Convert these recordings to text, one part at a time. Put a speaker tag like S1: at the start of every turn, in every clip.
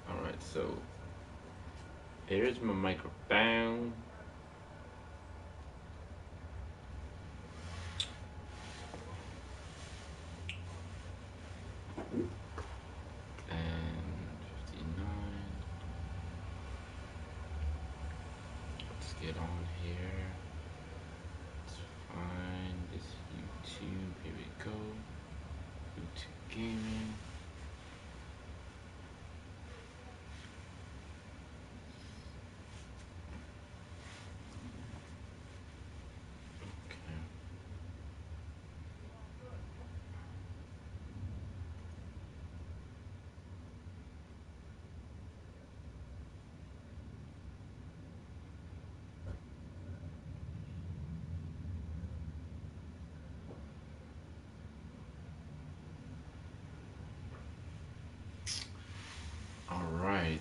S1: Alright, so here's my microphone. And 59. Let's get on here. Let's find this YouTube. Here we go. YouTube gaming. All right.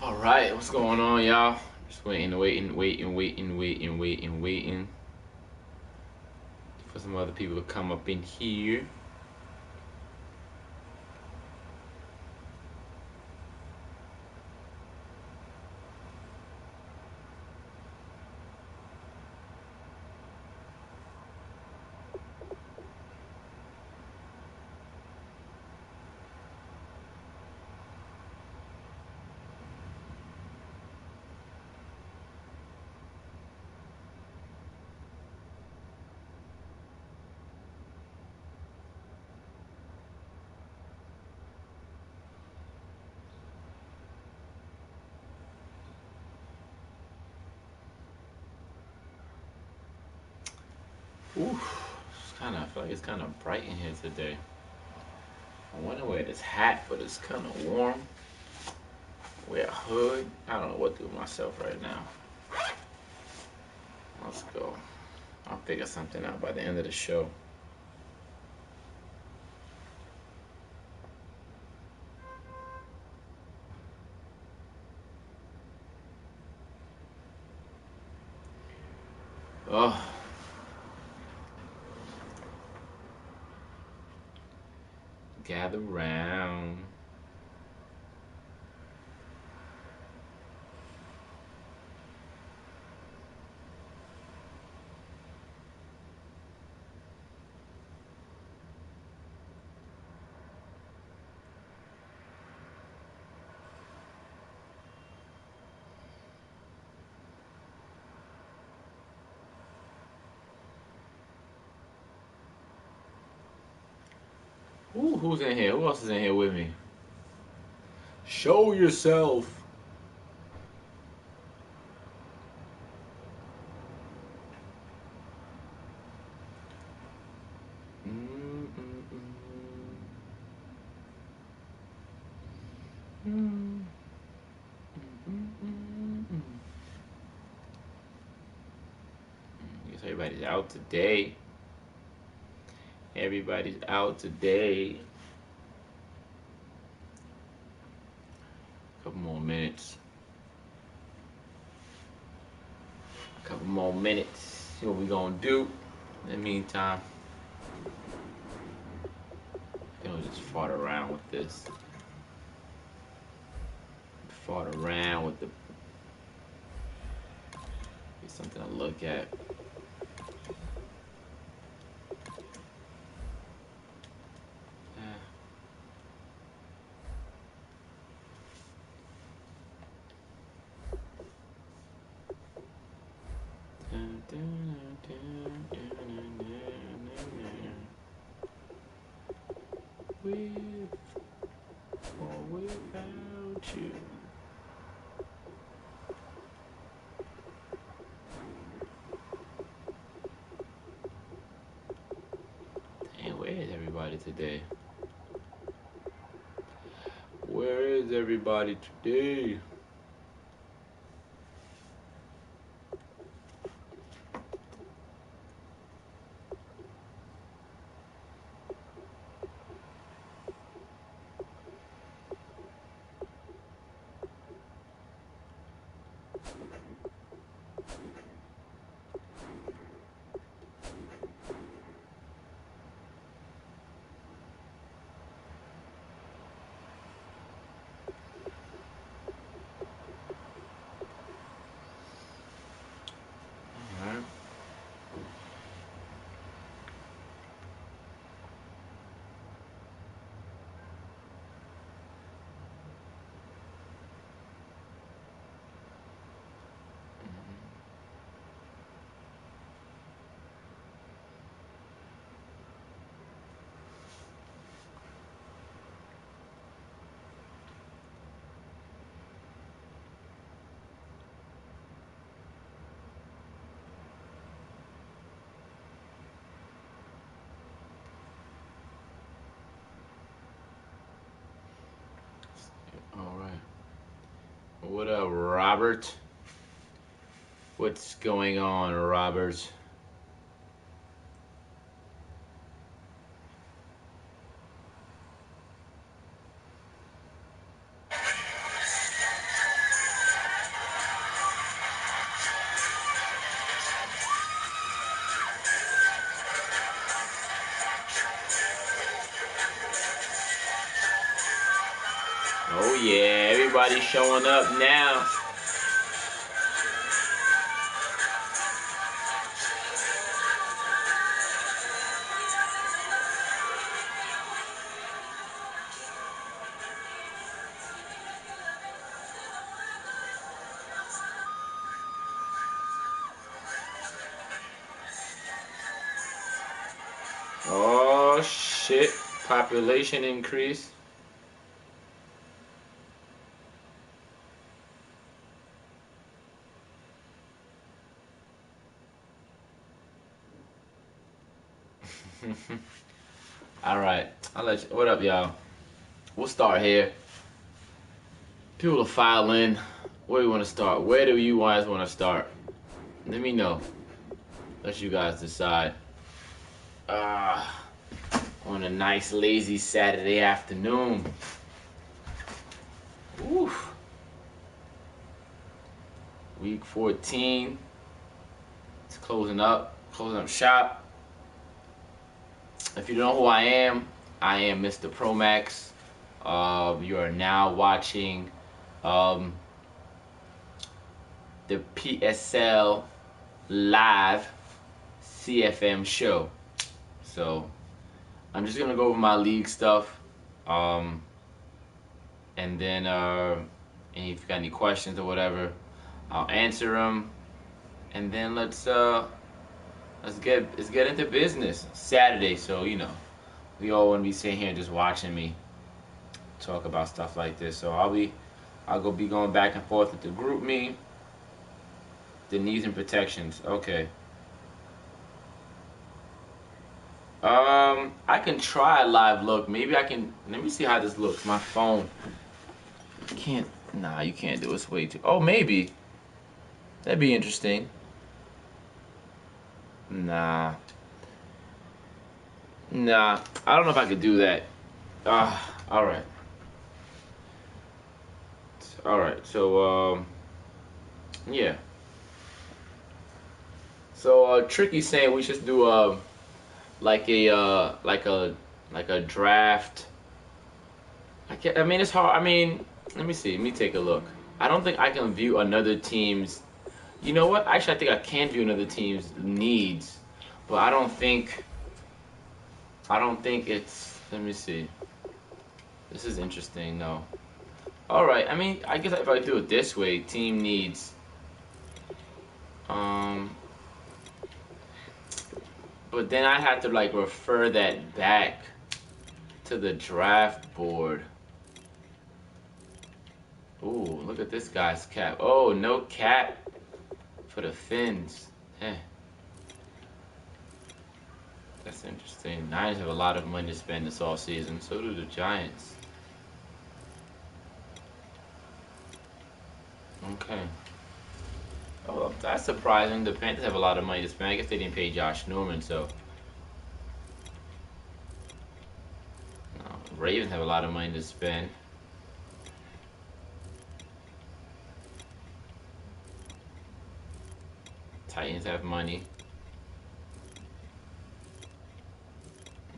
S1: All right, what's going on, y'all? Just waiting for some other people to come up in here. Ooh, I feel like it's kind of bright in here today. I want to wear this hat, but it's kind of warm. Wear a hood. I don't know what to do with myself right now. Let's go. I'll figure something out by the end of the show. Oh. Gather round. Ooh, who's in here? Who else is in here with me? Show yourself. Guess everybody's out today. Everybody's out today. Couple more minutes. Couple more minutes. See what we gonna do. In the meantime, just fart around with this. Fart around with the. Be something to look at. With or without you. Damn, where is everybody today? Where is everybody today? All right. What up, Robert? What's going on, Robert? Oh yeah, everybody's showing up now. Oh shit, population increase. All right, I'll let you. What up, y'all? We'll start here. People will file in. Where do we want to start? Where do you guys want to start? Let me know. Let you guys decide. On a nice lazy Saturday afternoon. Oof. Week 14. It's closing up shop. If you don't know who I am MrPromax. You are now watching the PSL live CFM show. So I'm just gonna go over my league stuff, and then and if you got any questions or whatever, I'll answer them, and then let's get into business. Saturday, so we all want to be sitting here just watching me talk about stuff like this. So I'll be going back and forth with the group me, the needs and protections. Okay. I can try a live look. Maybe I can. Let me see how this looks. My phone can't. Nah, you can't do it. It's way too. Oh, maybe. That'd be interesting. Nah. Nah, I don't know if I could do that. All right. All right. So, yeah. So, Tricky saying we should do like a like a draft. I mean, it's hard. I mean, let me see. Let me take a look. I don't think I can view another team's. You know what? Actually, I think I can view another team's needs, but I don't think. I don't think it's. Let me see. This is interesting. No. All right. I mean, I guess if I do it this way, team needs. Um, but then I have to like refer that back to the draft board. Ooh, look at this guy's cap. Oh, no cap for the Finns. Eh, that's interesting. Niners have a lot of money to spend this all season. So do the Giants. Okay. Oh, well, that's surprising. The Panthers have a lot of money to spend. I guess they didn't pay Josh Norman, so. No, Ravens have a lot of money to spend. Titans have money.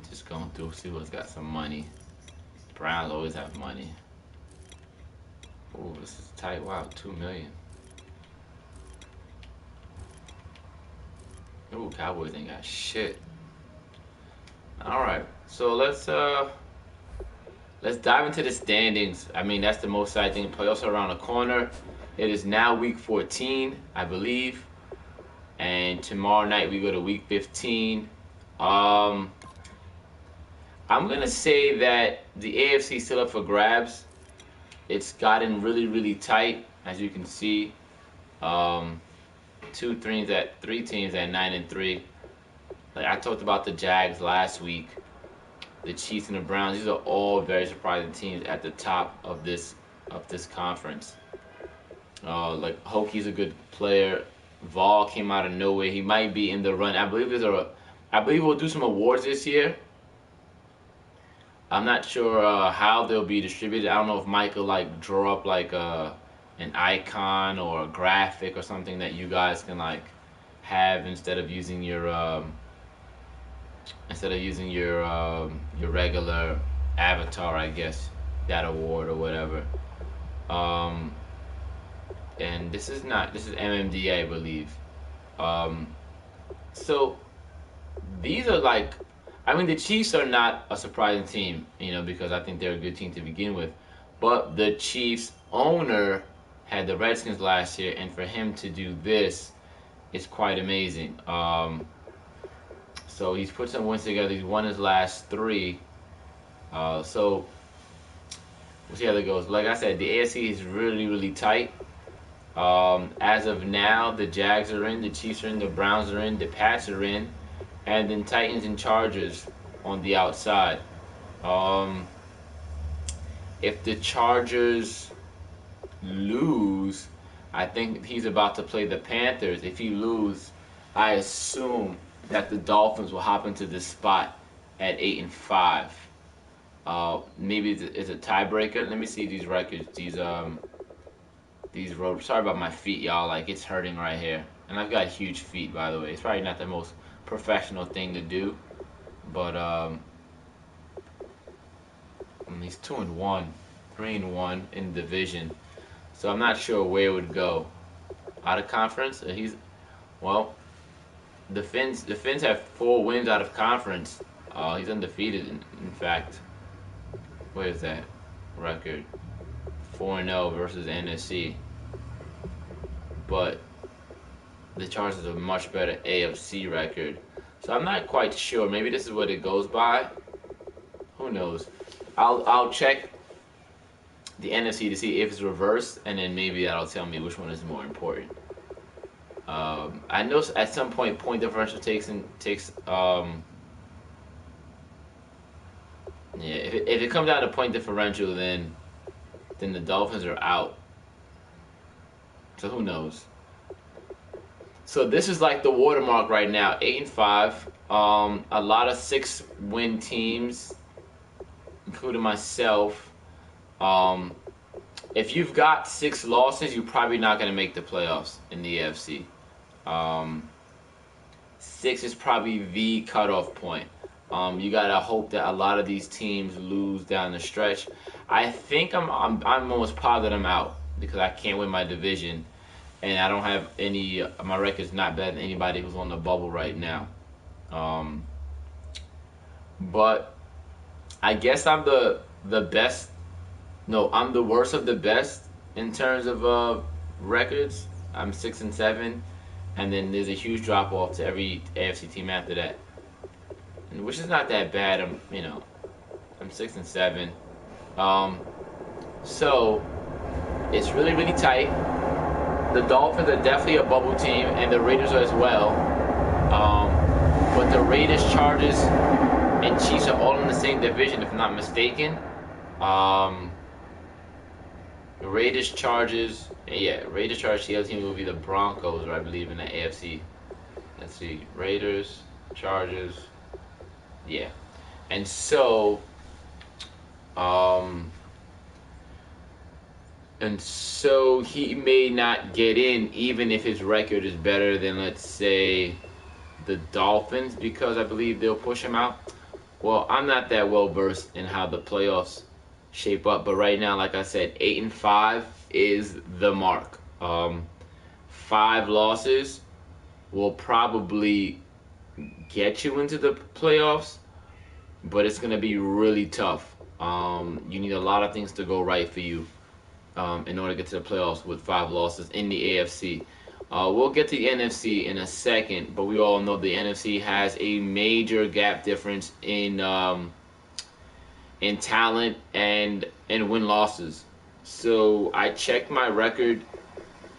S1: Just going through, see who's got some money. Browns always have money. Ooh, this is tight. Wow, $2 million. Ooh, Cowboys ain't got shit. All right, so let's dive into the standings. I mean, that's the most exciting thing. Playoffs are around the corner. It is now week 14, I believe, and tomorrow night we go to week 15. I'm gonna say that the AFC is still up for grabs. It's gotten really, really tight, as you can see. Three teams at 9-3. Like I talked about the Jags last week, the Chiefs and the Browns. These are all very surprising teams at the top of this conference. Like Hoki's a good player. Vol came out of nowhere. He might be in the run. I believe we'll do some awards this year. I'm not sure how they'll be distributed. I don't know if Mike will like draw up like an icon or a graphic or something that you guys can like have instead of using your regular avatar, I guess, that award or whatever. Um, and this is MMDA, I believe. Um, so these are like, I mean, the Chiefs are not a surprising team, because I think they're a good team to begin with. But the Chiefs owner had the Redskins last year, and for him to do this is quite amazing. So he's put some wins together. He's won his last three. So we'll see how that goes. Like I said, the AFC is really, really tight. As of now, the Jags are in, the Chiefs are in, the Browns are in, the Pats are in, and then Titans and Chargers on the outside. If the Chargers lose, I think he's about to play the Panthers. If he lose, I assume that the Dolphins will hop into this spot at 8-5. Maybe it's a tiebreaker. Let me see these records. These road. Sorry about my feet, y'all. Like it's hurting right here, and I've got huge feet, by the way. It's probably not the most professional thing to do, but he's 2-1, 3-1 in the division. So I'm not sure where it would go. Out of conference, the Finns have 4 wins out of conference. He's undefeated, in fact. Where is that record? 4-0 versus NFC. But the Chargers have a much better AFC record. So I'm not quite sure. Maybe this is what it goes by. Who knows? I'll check the NFC to see if it's reversed, and then maybe that'll tell me which one is more important. I know at some point differential takes. If it comes down to point differential, then the Dolphins are out. So who knows? So this is like the watermark right now, 8-5. A lot of 6-win teams, including myself. Um, if you've got 6 losses, you're probably not going to make the playoffs in the AFC. 6 is probably the cutoff point. You gotta hope that a lot of these teams lose down the stretch. I think I'm almost positive I'm out because I can't win my division, and I don't have any. My record's not better than anybody who's on the bubble right now. Um, but I guess I'm the best. No, I'm the worst of the best in terms of records. I'm 6-7, and then there's a huge drop off to every AFC team after that, which is not that bad. I'm 6-7. Um, so it's really tight. The Dolphins are definitely a bubble team, and the Raiders are as well. But the Raiders, Chargers, and Chiefs are all in the same division, if I'm not mistaken. Raiders, Chargers, Raiders, Chargers. The other team will be the Broncos, I believe, in the AFC. Let's see, Raiders, Chargers, yeah, and so, he may not get in even if his record is better than, let's say, the Dolphins, because I believe they'll push him out. Well, I'm not that well versed in how the playoffs shape up, but right now, like I said, 8-5 is the mark. 5 losses will probably get you into the playoffs, but it's going to be really tough. You need a lot of things to go right for you in order to get to the playoffs with 5 losses in the AFC. We'll get to the NFC in a second, but we all know the NFC has a major gap difference in talent and win losses. So I checked my record.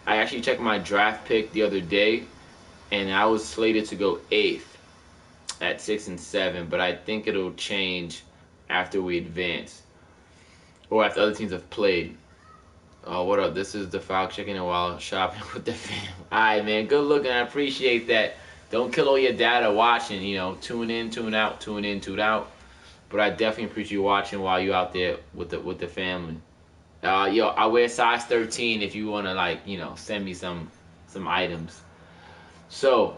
S1: I actually checked my draft pick the other day, and I was slated to go 8th at 6-7, but I think it'll change after we advance or after other teams have played. What up? This is the Falcon checking in while shopping with the fam. Alright, man. Good looking. I appreciate that. Don't kill all your data watching. Tune in, tune out, tune in, tune out. But I definitely appreciate you watching while you're out there with the family. I wear size 13 if you want to send me some items. So,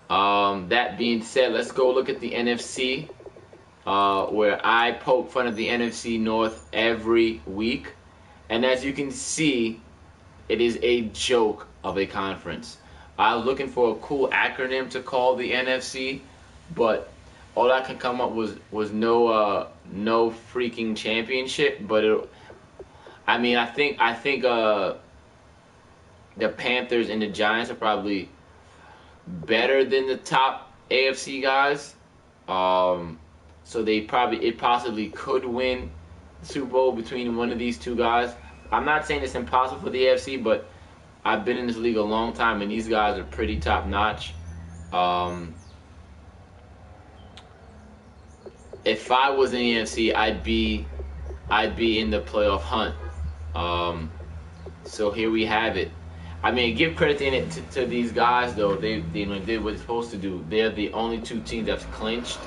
S1: that being said, let's go look at the NFC. Where I poke fun of the NFC North every week. And as you can see, it is a joke of a conference. I was looking for a cool acronym to call the NFC, but all I could come up was no freaking championship. But I think the Panthers and the Giants are probably better than the top AFC guys. So it possibly could win the Super Bowl between one of these two guys. I'm not saying it's impossible for the AFC, but I've been in this league a long time, and these guys are pretty top notch. If I was in the AFC, I'd be in the playoff hunt. So here we have it. Give credit to these guys though. They did what they're supposed to do. They're the only 2 teams that's clinched.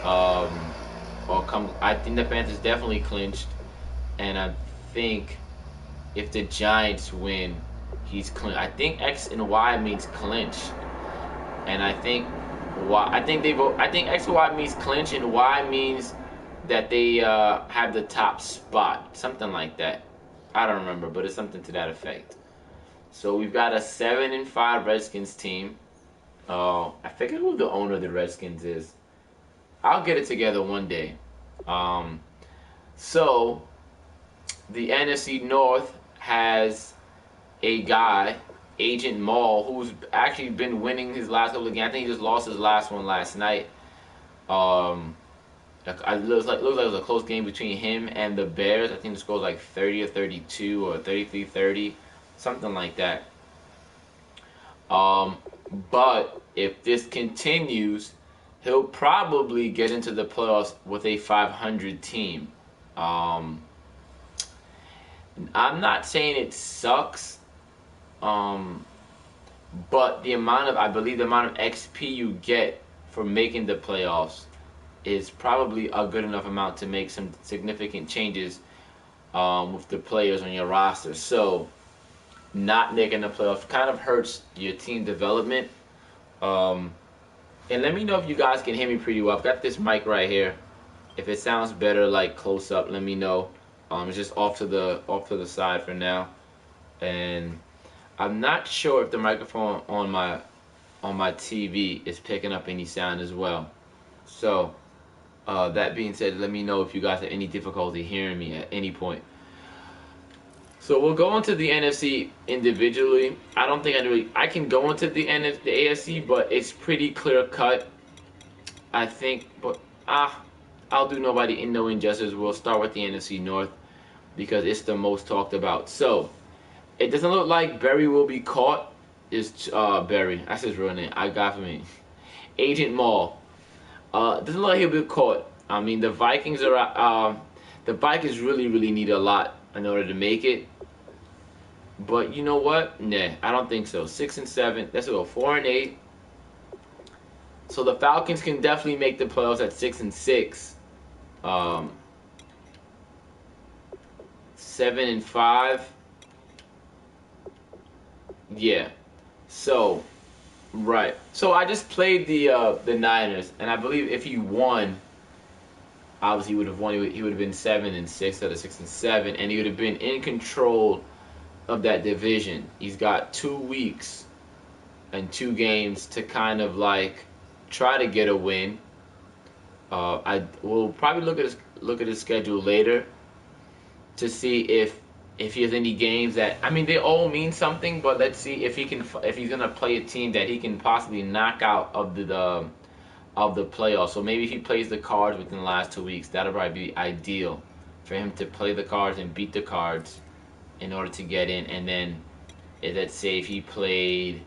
S1: I think the Panthers definitely clinched, and I think if the Giants win, he's clinched. I think X and Y means clinch, and I think X and Y means clinch, and Y means that they have the top spot, something like that. I don't remember, but it's something to that effect. So we've got a 7-5 Redskins team. I forget who the owner of the Redskins is. I'll get it together one day. So the NFC North has a guy, Agent Maul, who's actually been winning his last couple of games. I think he just lost his last one last night. It looks like it was a close game between him and the Bears. I think the score was like 30-32 or 33-30, something like that. But if this continues, he'll probably get into the playoffs with a 500 team. I'm not saying it sucks, But the amount of, I believe the amount of XP you get for making the playoffs is probably a good enough amount to make some significant changes with the players on your roster. So not making the playoffs kind of hurts your team development. Um, and let me know if you guys can hear me pretty well. I've got this mic right here. If it sounds better, like close up, let me know. It's just off to the side for now, and I'm not sure if the microphone on my TV is picking up any sound as well. So that being said, let me know if you guys have any difficulty hearing me at any point. So we'll go into the NFC individually. I don't think I can go into the AFC, but it's pretty clear cut. I think, but I'll do nobody in no injustice. We'll start with the NFC North because it's the most talked about. So it doesn't look like Barry will be caught. It's Barry. That's his real name. I got for me. Agent Maul. Doesn't look like he'll be caught. I mean, the Vikings really need a lot in order to make it. But you know what? Nah, I don't think so. 6-7. Let's go 4-8. So the Falcons can definitely make the playoffs at 6-6. 7-5. Yeah. So, right. So I just played the Niners, and I believe if he won, obviously he would have won. He would have been 7-6 instead of 6-7, and he would have been in control of that division. He's got 2 weeks and 2 games to kind of like try to get a win. I will probably look at his schedule later to see if he has any games that, I mean, they all mean something, but let's see if he's gonna play a team that he can possibly knock out of the playoffs. So maybe if he plays the Cards within the last 2 weeks, that'll probably be ideal for him to play the Cards and beat the Cards in order to get in. And then let's say if he played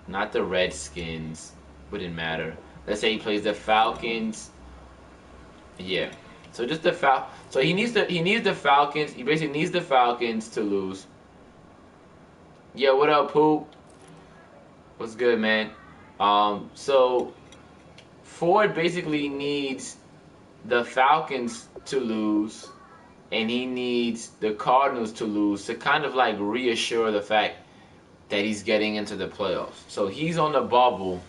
S1: not the Redskins, wouldn't matter. Let's say he plays the Falcons. Yeah. So just the So he needs the Falcons. He basically needs the Falcons to lose. Yeah, what up, Poop? What's good, man? So Ford basically needs the Falcons to lose, and he needs the Cardinals to lose to kind of like reassure the fact that he's getting into the playoffs. So he's on the bubble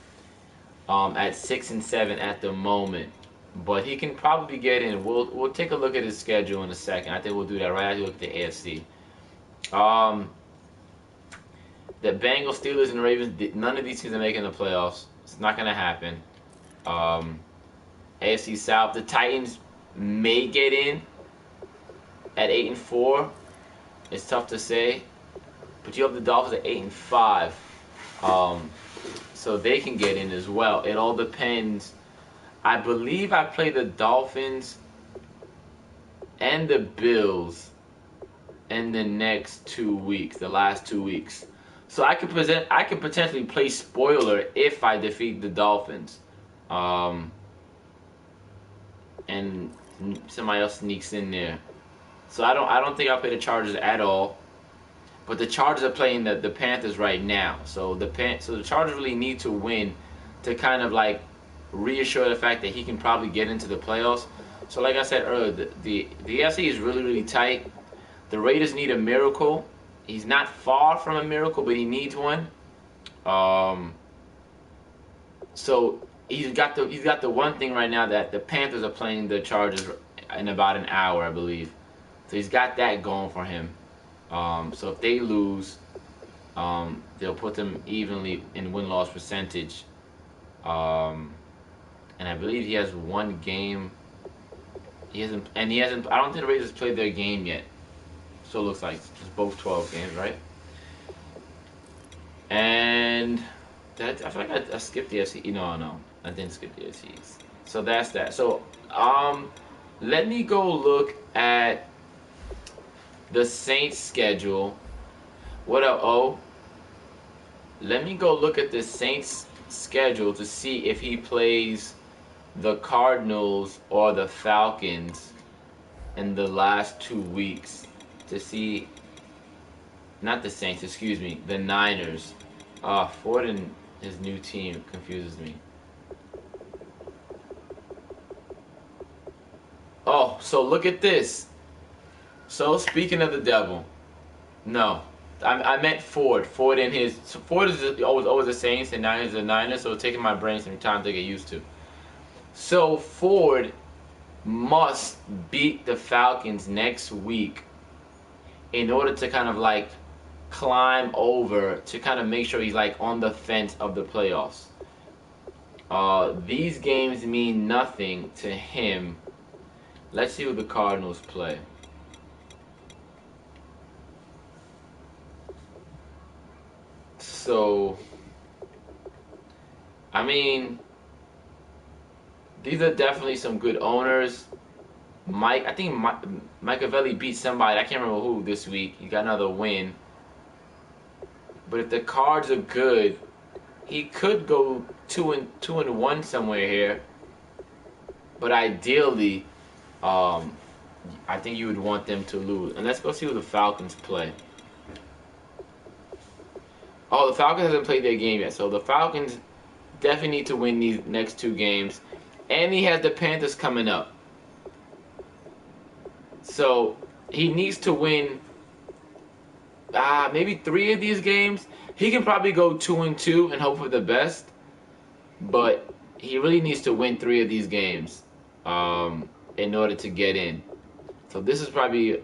S1: at 6-7 at the moment. But he can probably get in. We'll take a look at his schedule in a second. I think we'll do that right after we look at the AFC. The Bengals, Steelers, and Ravens, none of these teams are making the playoffs. It's not going to happen. AFC South, the Titans may get in at 8-4. It's tough to say. But you have the Dolphins at 8-5. So they can get in as well. It all depends. I believe I play the Dolphins and the Bills in the next 2 weeks, the last 2 weeks. So I could potentially play spoiler if I defeat the Dolphins. And somebody else sneaks in there. So I don't think I'll play the Chargers at all. But the Chargers are playing the Panthers right now. So the Chargers really need to win to kind of like reassure the fact that he can probably get into the playoffs. So like I said earlier, the AFC is really tight. The Raiders need a miracle. He's not far from a miracle, but he needs one. So he's got the one thing right now that the Panthers are playing the Chargers in about an hour, I believe. So he's got that going for him. So if they lose, they'll put them evenly in win-loss percentage. And I believe he has one game. I don't think the Raiders played their game yet. So it looks like it's both 12 games, right? And I feel like I skipped the FC. No, I didn't skip the FC. So that's that. So let me go look at the Saints schedule. What up, O? Let me go look at the Saints schedule to see if he plays the Cardinals or the Falcons in the last 2 weeks to see. not the Saints, excuse me, the Niners. Ford and his new team confuses me. Oh, so look at this. So speaking of the devil, no, I meant Ford. Ford and his Ford is always the Saints and Niners the Niners. So it's taking my brain some time to get used to. So Ford must beat the Falcons next week in order to kind of like climb over to kind of make sure he's like on the fence of the playoffs. These games mean nothing to him. Let's see who the Cardinals play. So, I mean, these are definitely some good owners. I think Machiavelli beat somebody. I can't remember who this week. He got another win. But if the Cards are good, he could go 2-1 somewhere here. But ideally, I think you would want them to lose. And let's go see who the Falcons play. Oh, the Falcons hasn't played their game yet. So the Falcons definitely need to win these next two games. And he has the Panthers coming up. So he needs to win maybe 3 of these games. He can probably go 2-2 and hope for the best. But he really needs to win 3 of these games in order to get in. So this is probably...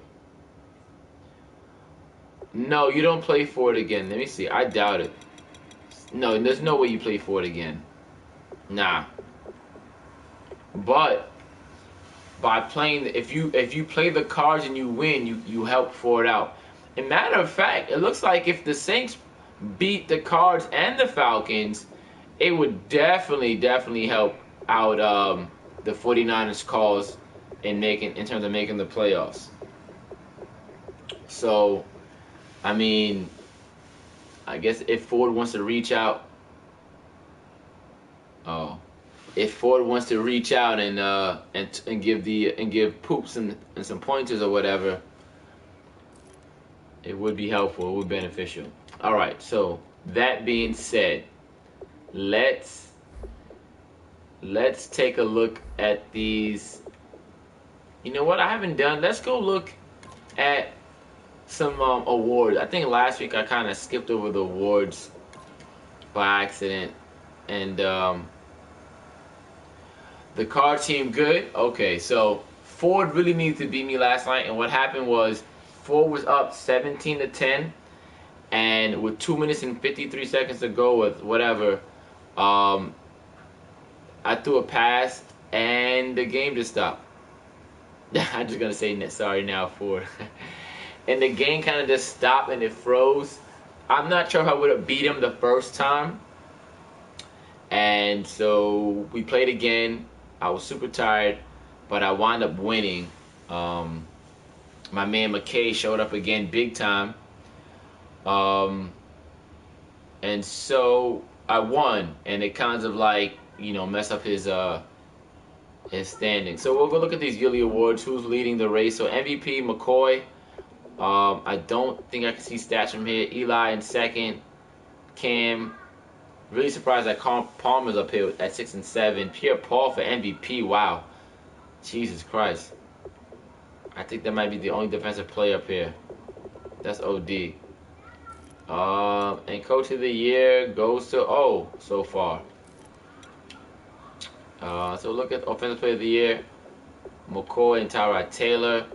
S1: No, you don't play for it again. Let me see. I doubt it. No, there's no way you play for it again. Nah. But by playing, if you play the Cards and you win, you help Ford out. And matter of fact, it looks like if the Saints beat the Cards and the Falcons, it would definitely help out the 49ers cause in terms of making the playoffs. So, I mean, I guess if Ford wants to reach out, if Ford wants to reach out and give Poops and some pointers or whatever, it would be helpful. It would be beneficial. All right. So that being said, let's take a look at these. You know what I haven't done? Let's go look at some awards. I think last week I kind of skipped over the awards by accident. And the Card team good? Okay, so Ford really needed to beat me last night. And what happened was Ford was up 17-10. And with 2 minutes and 53 seconds to go with whatever, I threw a pass and the game just stopped. I'm just going to say sorry now, Ford. And the game kind of just stopped and it froze. I'm not sure if I would have beat him the first time. And so we played again. I was super tired, but I wound up winning. My man McKay showed up again big time. And so I won. And it kind of like, messed up his standing. So we'll go look at these yearly awards. Who's leading the race? So MVP, McCoy. I don't think I can see stats from here. Eli in second. Cam. Really surprised that Palmer's up here at 6 and 7. Pierre-Paul for MVP. Wow. Jesus Christ. I think that might be the only defensive player up here. That's OD. And Coach of the Year goes to so far. So look at Offensive Player of the Year. McCoy and Tyrod Taylor.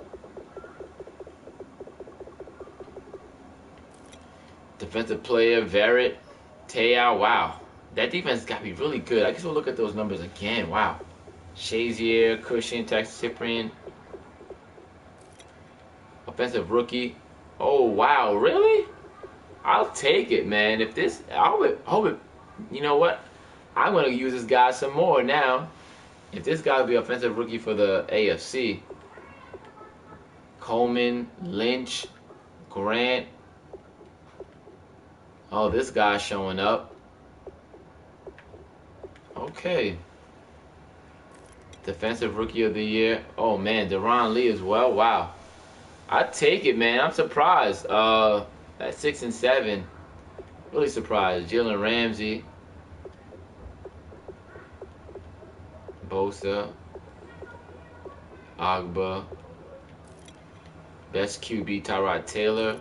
S1: Defensive Player, Verrett. Te'o, wow. That defense got to be really good. I guess we'll look at those numbers again. Wow. Shazier, Cushion, Texas Cyprian. Offensive Rookie. Oh, wow. Really? I'll take it, man. If this, you know what? I'm going to use this guy some more now. If this guy will be Offensive Rookie for the AFC. Coleman, Lynch, Grant. Oh, this guy's showing up. Okay. Defensive Rookie of the Year. Oh, man. Deron Lee as well. Wow. I take it, man. I'm surprised. At 6 and 7, really surprised. Jalen Ramsey, Bosa, Agba, best QB Tyrod Taylor,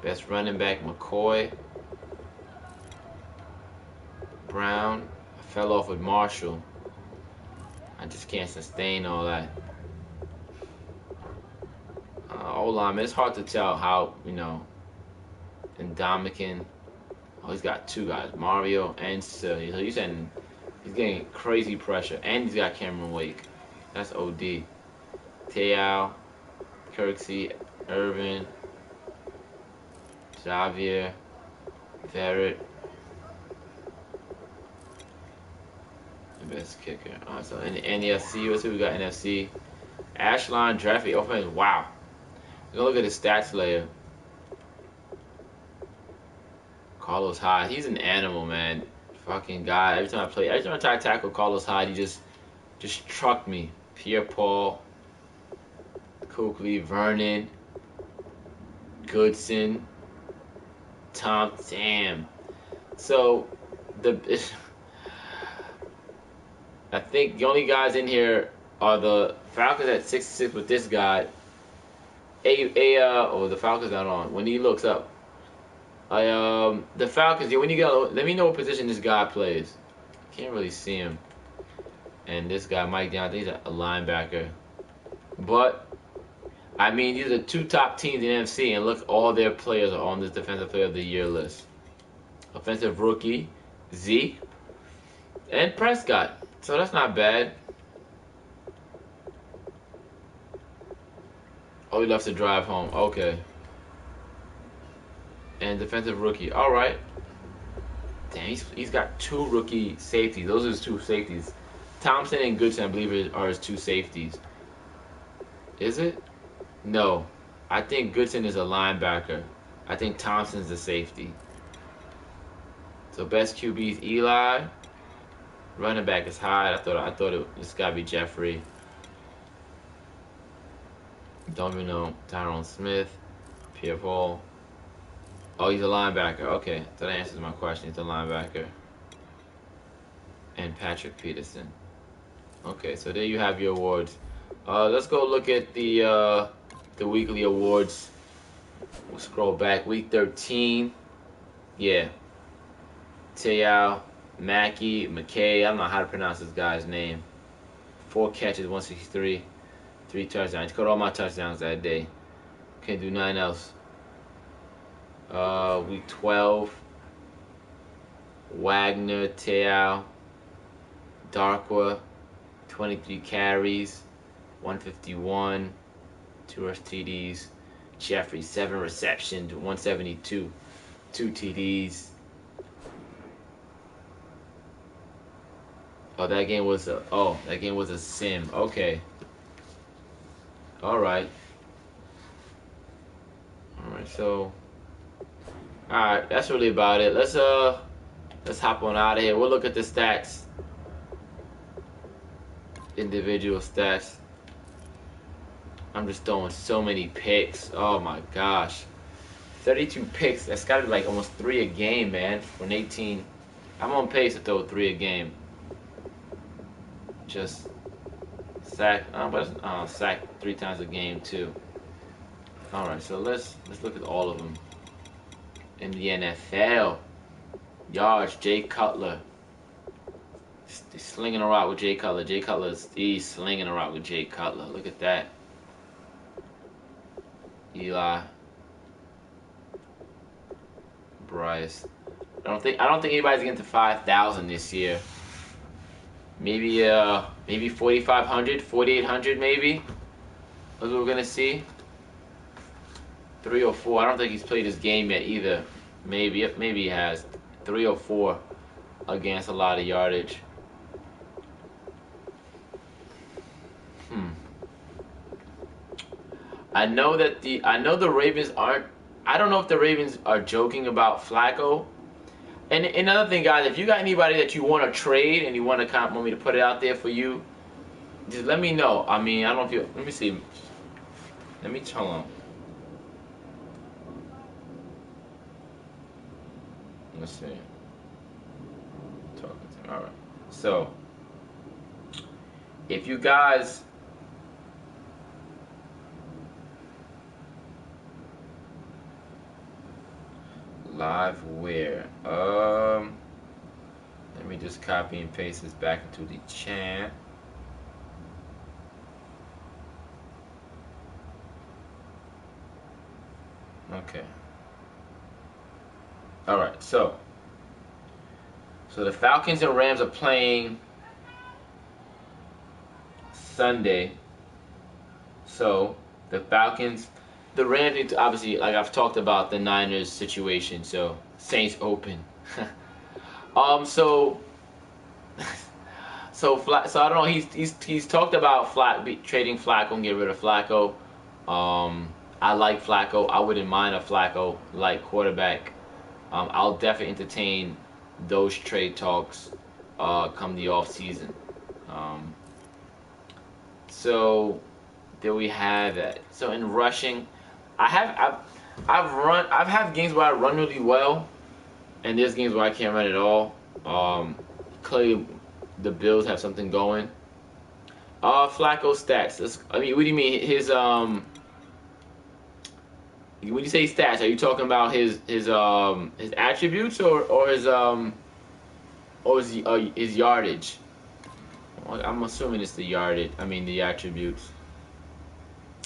S1: best running back McCoy, Brown. I fell off with Marshall. I just can't sustain all that. O-line, it's hard to tell how, and Dominican. Oh, he's got two guys, Mario and Silly. So he's getting crazy pressure. And he's got Cameron Wake. That's OD. Te'o, Kirksey, Irvin, Xavier, Verrett. The best kicker. Alright, so in the NFC, let's see what we got NFC. Ashline, Draft offense. Wow. Go look at his stats layer. Carlos Hyde, he's an animal, man. Fucking guy. Every time I try to tackle Carlos Hyde, he just trucked me. Pierre Paul, Coakley, Vernon, Goodson, Tom. Damn. So I think the only guys in here are the Falcons at 6-6 with this guy. The Falcons not on. When he looks up, the Falcons. When you go, let me know what position this guy plays. Can't really see him. And this guy, Mike Down, I think he's a linebacker. But I mean, these are the two top teams in NFC, and look, all their players are on this Defensive Player of the Year list. Offensive rookie, Zeke, and Prescott. So that's not bad. Oh, he left to drive home. Okay. And defensive rookie. All right. Damn, he's got two rookie safeties. Those are his two safeties. Thompson and Goodson, I believe, are his two safeties. Is it? No. I think Goodson is a linebacker. I think Thompson's the safety. So best QB is Eli. Running back is Hyde. I thought it's gotta be Jeffrey. Don't even know. Tyrone Smith. Pierre Paul. Oh, he's a linebacker. Okay, so that answers my question. He's a linebacker. And Patrick Peterson. Okay, so there you have your awards. Let's go look at the weekly awards. We'll scroll back. Week 13. Yeah. Te'o, Mackey, McKay. I don't know how to pronounce this guy's name. 4 catches, 163. 3 touchdowns. He caught all my touchdowns that day. Can't do nothing else. Week 12. Wagner, Te'o, Darkwa, 23 carries, 151, 2 rush TDs. Jeffrey, 7 receptions, 172, 2 TDs. Oh, that game was a sim. Okay. All right. So, all right, that's really about it. Let's hop on out of here. We'll look at the stats. Individual stats. I'm just throwing so many picks. Oh my gosh. 32 picks. That's got to be like almost 3 a game, man. For an 18. I'm on pace to throw 3 a game. Just sack 3 times a game too. All right, so let's look at all of them. In the NFL, yards, Jay Cutler. He's slinging a rock with Jay Cutler. He's slinging a rock with Jay Cutler. Look at that. Eli. Bryce. I don't think anybody's getting to 5,000 this year. Maybe 4,500, 4,800 maybe. That's what we're gonna see. 3 or 4. I don't think he's played his game yet either. Maybe he has. 3 or 4 against a lot of yardage. I know the Ravens aren't. I don't know if the Ravens are joking about Flacco. And another thing, guys, if you got anybody that you want to trade and you want me to put it out there for you, just let me know. I mean, I don't know if you. Let me see. Hold on. Let's see. Talking to him. All right. So, if you guys live where? Let me just copy and paste this back into the chat. Okay. All right. So the Falcons and Rams are playing Sunday. So the Falcons, the Rams need to obviously, like I've talked about the Niners situation. So Saints open. So I don't know. He's talked about trading Flacco and get rid of Flacco. I like Flacco. I wouldn't mind a Flacco like quarterback. I'll definitely entertain those trade talks come the off season. So there we have that. So in rushing, I've had games where I run really well, and there's games where I can't run at all. Clearly, the Bills have something going. Flacco stats. What do you mean his When you say stats, are you talking about his attributes or his yardage? Well, I'm assuming it's the yardage. I mean the attributes.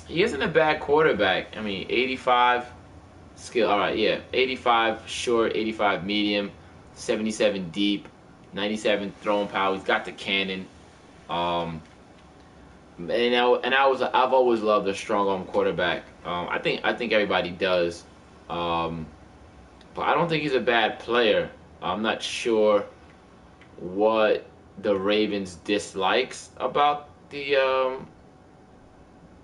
S1: He isn't a bad quarterback. I mean 85 skill. All right, yeah, 85 short, 85 medium, 77 deep, 97 throwing power. He's got the cannon. I've always loved a strong arm quarterback. I think everybody does, but I don't think he's a bad player. I'm not sure what the Ravens dislikes about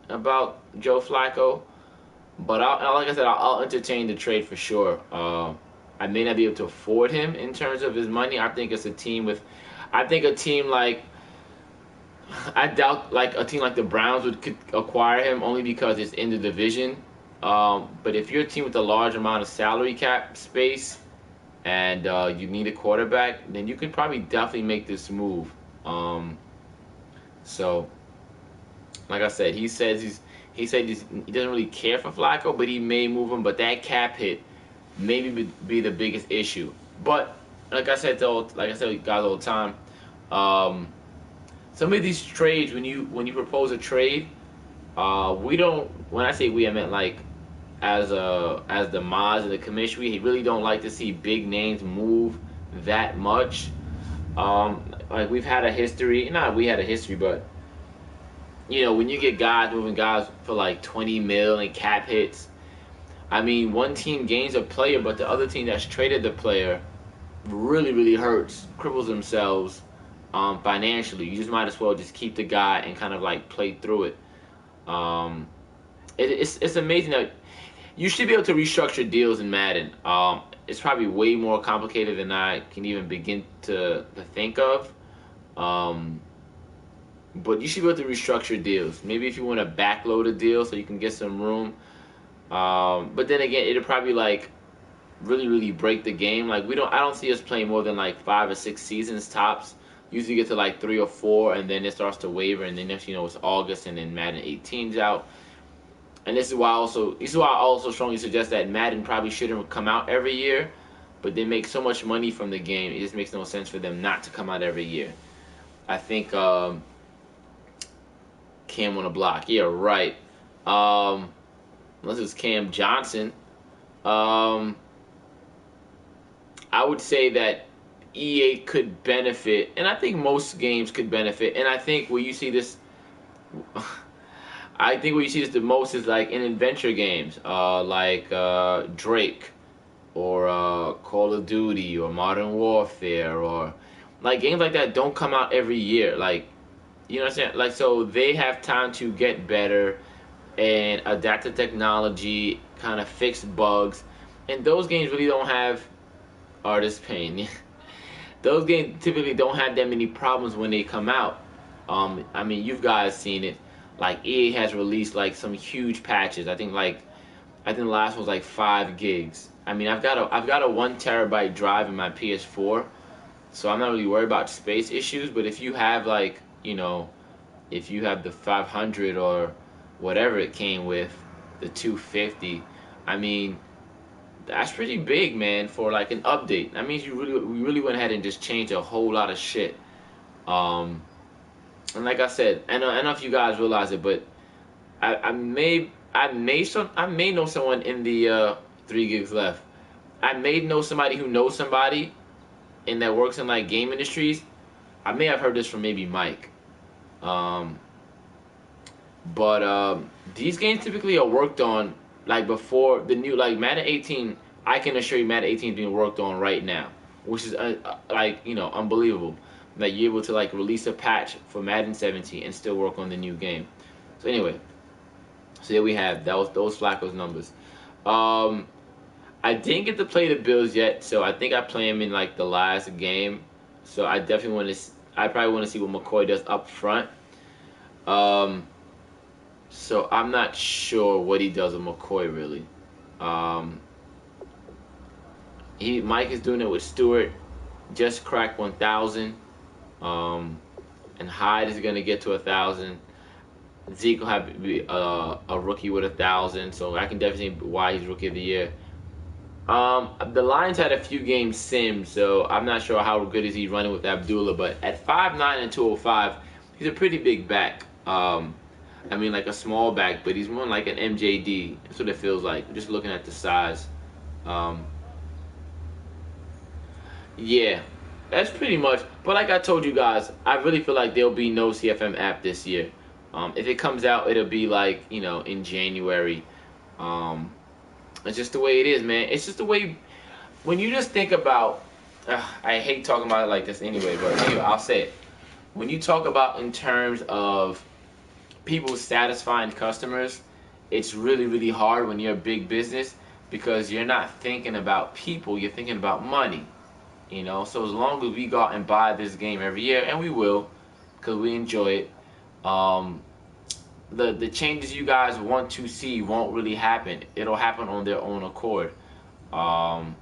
S1: about Joe Flacco, but like I said, I'll entertain the trade for sure. I may not be able to afford him in terms of his money. I think it's a team like. I doubt like a team like the Browns could acquire him only because it's in the division. But if you're a team with a large amount of salary cap space and you need a quarterback, then you could probably definitely make this move. So, like I said, he said he doesn't really care for Flacco, but he may move him. But that cap hit maybe be the biggest issue. But like I said, guys all the time. Some of these trades, when you propose a trade, we don't. When I say we, I meant like as the mods and the commission, we really don't like to see big names move that much. Like we've had a history. Not we had a history, but when you get guys moving guys for like 20 mil and cap hits, I mean, one team gains a player, but the other team that's traded the player really hurts, cripples themselves. Financially, you just might as well just keep the guy and kind of like play through it. It's amazing that you should be able to restructure deals in Madden. It's probably way more complicated than I can even begin to think of. But you should be able to restructure deals. Maybe if you want to backload a deal so you can get some room. But then again, it'll probably like really break the game. Like I don't see us playing more than like 5 or 6 seasons tops. Usually get to like 3 or 4, and then it starts to waver, and then next it's August, and then Madden 18's out. And this is why I also strongly suggest that Madden probably shouldn't come out every year, but they make so much money from the game, it just makes no sense for them not to come out every year. I think Cam on a block. Yeah, right. Unless it's Cam Johnson. I would say that EA could benefit, and I think most games could benefit, and I think where you see this the most is like in adventure games, like Drake, or Call of Duty, or Modern Warfare, or like games like that don't come out every year. Like, you know what I'm saying? Like, so they have time to get better and adapt to technology, kind of fix bugs, and those games really don't have artist pain. Those games typically don't have that many problems when they come out. I mean, you guys seen it. Like EA has released like some huge patches. I think the last one was like 5 gigs. I mean, I've got a 1 terabyte drive in my PS4, so I'm not really worried about space issues. But if you have like, if you have the 500 or whatever it came with, the 250, I mean, that's pretty big, man, for like an update. That means we really went ahead and just changed a whole lot of shit. Um, and like I said, I don't know if you guys realize it, but I may know someone in the 3 gigs left. I may know somebody who knows somebody and that works in like game industries. I may have heard this from maybe Mike. Um, but these games typically are worked on like before the new like Madden 18. I can assure you, Madden 18 is being worked on right now, which is like unbelievable that you're able to like release a patch for Madden 17 and still work on the new game. So anyway, so there we have those Flacco's numbers. Um, I didn't get to play the Bills yet, so I think I play him in like the last game. So I definitely want to. I probably want to see what McCoy does up front. Um, so I'm not sure what he does with McCoy really. Um, Mike is doing it with Stewart. Just cracked 1,000. And Hyde is gonna get to 1,000. Zeke will have to be a rookie with 1,000, so I can definitely see why he's rookie of the year. The Lions had a few games sim, so I'm not sure how good is he running with Abdullah, but at 5'9" and 205, he's a pretty big back. I mean, like a small back, but he's more like an MJD. That's what it feels like, just looking at the size. Um, yeah, that's pretty much. But like I told you guys, I really feel like there'll be no CFM app this year. If it comes out, it'll be like, in January. Um, it's just the way it is, man. It's just the way, when you just think about, I hate talking about it like this anyway, but anyway, I'll say it. When you talk about in terms of people satisfying customers, it's really, really hard when you're a big business because you're not thinking about people, you're thinking about money. So as long as we go out and buy this game every year, and we will, because we enjoy it, the changes you guys want to see won't really happen. It'll happen on their own accord. Um,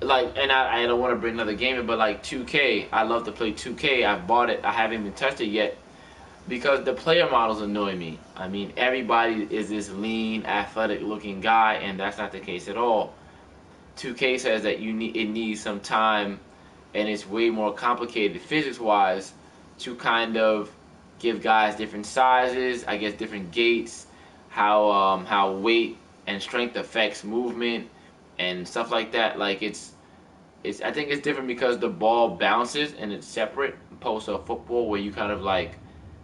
S1: and I don't want to bring another game in, but like 2K, I love to play 2K. I've bought it. I haven't even touched it yet because the player models annoy me. I mean, everybody is this lean, athletic-looking guy, and that's not the case at all. 2K says that it needs some time, and it's way more complicated physics-wise to kind of give guys different sizes, I guess different gaits, how weight and strength affects movement and stuff like that. Like it's I think it's different because the ball bounces and it's separate, opposed to a football where you kind of like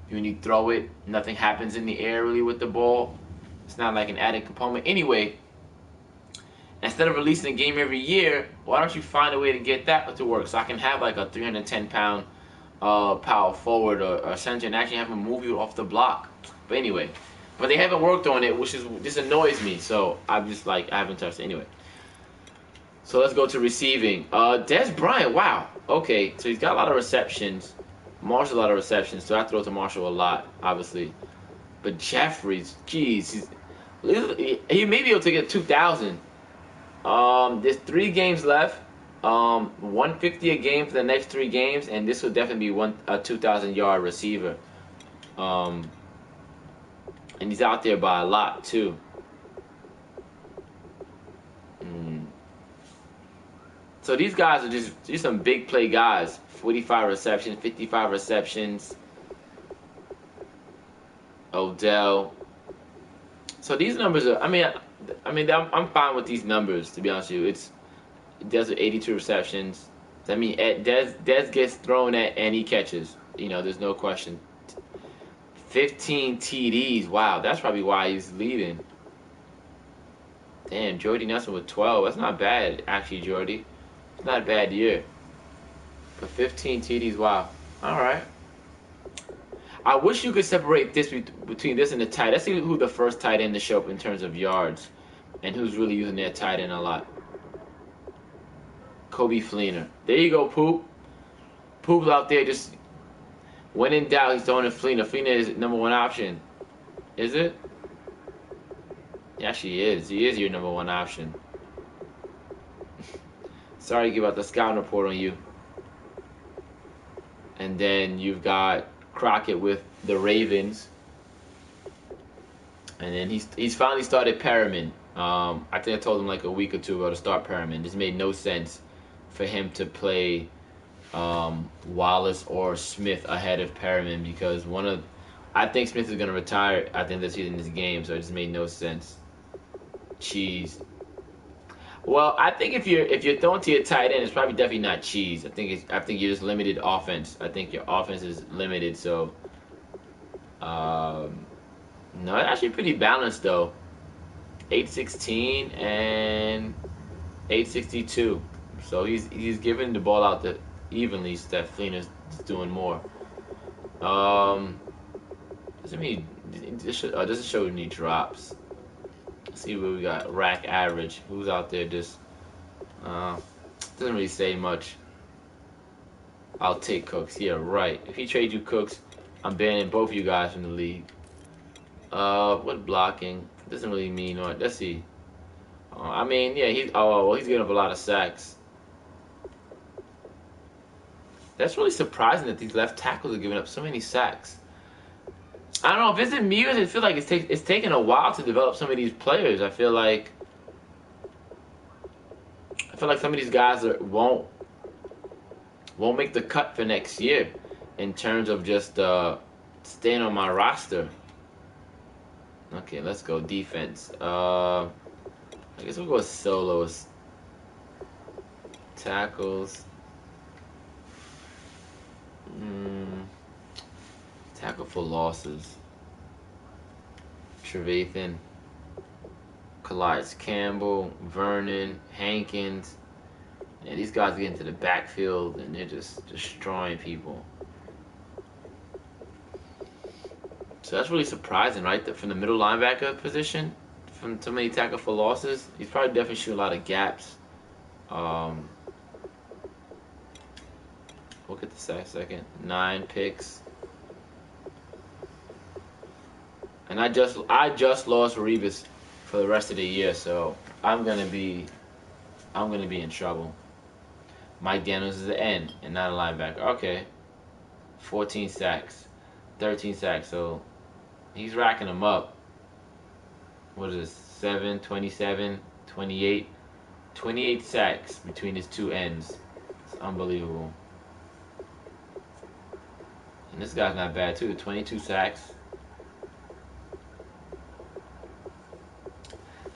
S1: when you throw it, nothing happens in the air really with the ball. It's not like an added component. Anyway, instead of releasing a game every year, why don't you find a way to get that to work so I can have like a 310-pound power forward or center and actually have him move you off the block. But anyway, they haven't worked on it, which this annoys me. So I'm just like, I haven't touched it anyway. So let's go to receiving. Des Bryant, wow. Okay, so he's got a lot of receptions. Marshall a lot of receptions, so I throw to Marshall a lot, obviously. But Jeffries, geez, he may be able to get 2,000. There's 3 games left. 150 a game for the next 3 games, and this will definitely be a 2,000-yard receiver. And he's out there by a lot too. So these guys are just some big play guys. 45 receptions, 55 receptions. Odell. So these numbers are. I mean, I'm fine with these numbers, to be honest with you. Des with 82 receptions. I mean, Des gets thrown at and he catches. There's no question. 15 TDs. Wow, that's probably why he's leading. Damn, Jordy Nelson with 12. That's not bad, actually, Jordy. It's not a bad year. But 15 TDs, wow. All right. I wish you could separate this between this and the tight. Let's see who the first tight end to show up in terms of yards and who's really using their tight end a lot. Kobe Fleener. There you go, Poop. Poop's out there just, when in doubt, he's throwing to Fleener. Fleener is number 1 option. Is it? Yeah, she is. He is your number one option. Sorry to give out the scouting report on you. And then you've got Crockett with the Ravens. And then he's finally started Perriman. I think I told him like a week or two ago to start Perriman. This made no sense for him to play Wallace or Smith ahead of Perriman because I think Smith is going to retire at the end of the season in this game, so it just made no sense. Cheese. Well, I think if you're throwing to your tight end, it's probably definitely not cheese. I think you're just limited offense. I think your offense is limited, so no, it's actually pretty balanced though. 816 and 862. So he's giving the ball out evenly. Steph Fleener's doing more. Doesn't mean doesn't show any drops. Let's see what we got. Rack average. Who's out there just doesn't really say much. I'll take Cooks. Yeah, right. If he trades you Cooks, I'm banning both of you guys from the league. What blocking? Doesn't really mean what. Let's see. I mean, yeah, he's giving up a lot of sacks. That's really surprising that these left tackles are giving up so many sacks. I don't know if it's in me or does it feel like it's taking a while to develop some of these players. I feel like some of these guys won't make the cut for next year in terms of just staying on my roster. Okay, let's go defense. I guess we'll go with solos. Tackles. Tackle for losses. Trevathan. Calais Campbell. Vernon. Hankins. Yeah, these guys get into the backfield and they're just destroying people. So that's really surprising, right? From the middle linebacker position, from so many tackle for losses, he's probably definitely shooting a lot of gaps. Look at the sack second. 9 picks. And I just lost Revis for the rest of the year, so I'm gonna be in trouble. Mike Daniels is the end and not a linebacker. Okay. 14 sacks. 13 sacks, so he's racking them up. What is this? 7, 27, 28. 28 sacks between his two ends. It's unbelievable. And this guy's not bad too. 22 sacks.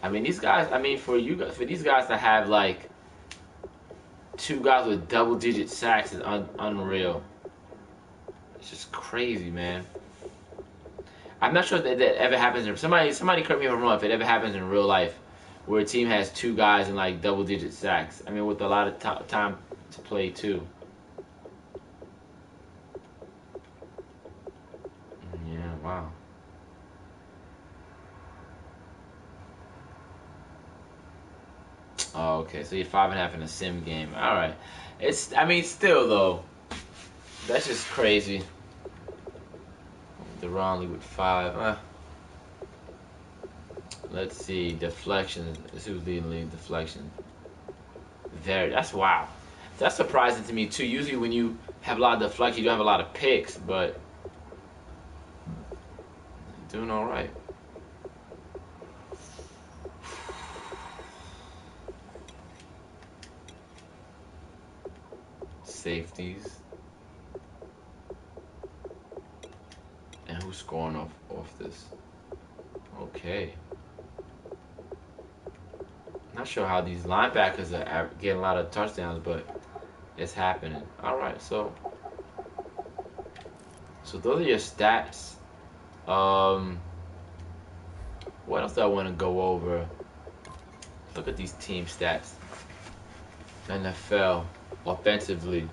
S1: I mean, these guys. I mean, for these guys to have like 2 guys with double-digit sacks is unreal. It's just crazy, man. I'm not sure that ever happens. Somebody correct me if I'm wrong. If it ever happens in real life, where a team has 2 guys in like double-digit sacks. I mean, with a lot of time to play too. Yeah, wow. Oh, okay. So you had 5.5 in a sim game. All right. I mean, still though, that's just crazy. Deronley with 5. Let's see. Deflections. Let's see who's leading league deflection. That's wow. That's surprising to me too. Usually when you have a lot of deflection, you don't have a lot of picks, but doing all right. Safeties. And who's scoring off this? Okay. Not sure how these linebackers are getting a lot of touchdowns, but it's happening. All right, so those are your stats. What else do I want to go over? Look at these team stats. NFL offensively.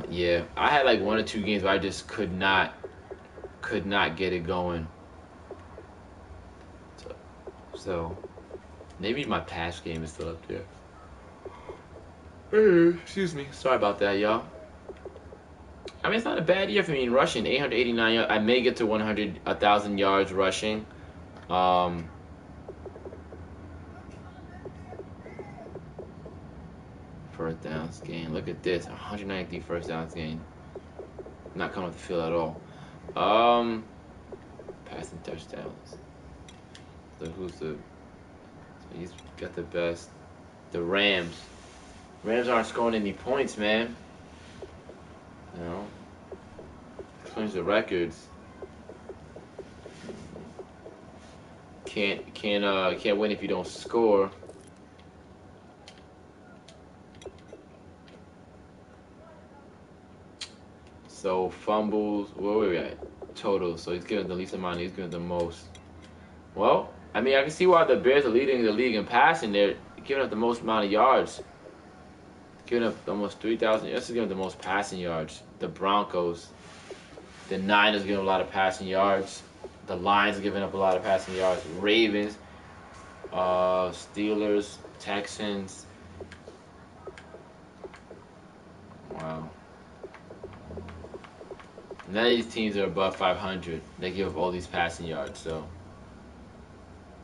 S1: Yeah, I had like 1 or 2 games where I just could not get it going. So maybe my pass game is still up there. Excuse me. Sorry about that, y'all. I mean, it's not a bad year for me in rushing. 889 yards. I may get to 1,000 yards rushing. Um, First downs gain. Look at this. 193 first downs gain. Not coming off the field at all. Passing touchdowns. So who's the? So he's got the best. The Rams. Rams aren't scoring any points, man. You know. According to records. Can't win if you don't score. So fumbles, where were we at? Total. So he's giving the least amount. He's giving the most. Well, I mean, I can see why the Bears are leading the league in passing. They're giving up the most amount of yards. Giving up almost 3,000. This is giving the most passing yards. The Broncos. The Niners giving up a lot of passing yards. The Lions are giving up a lot of passing yards. Ravens. Steelers. Texans. Wow. None of these teams are above 500. They give up all these passing yards, so.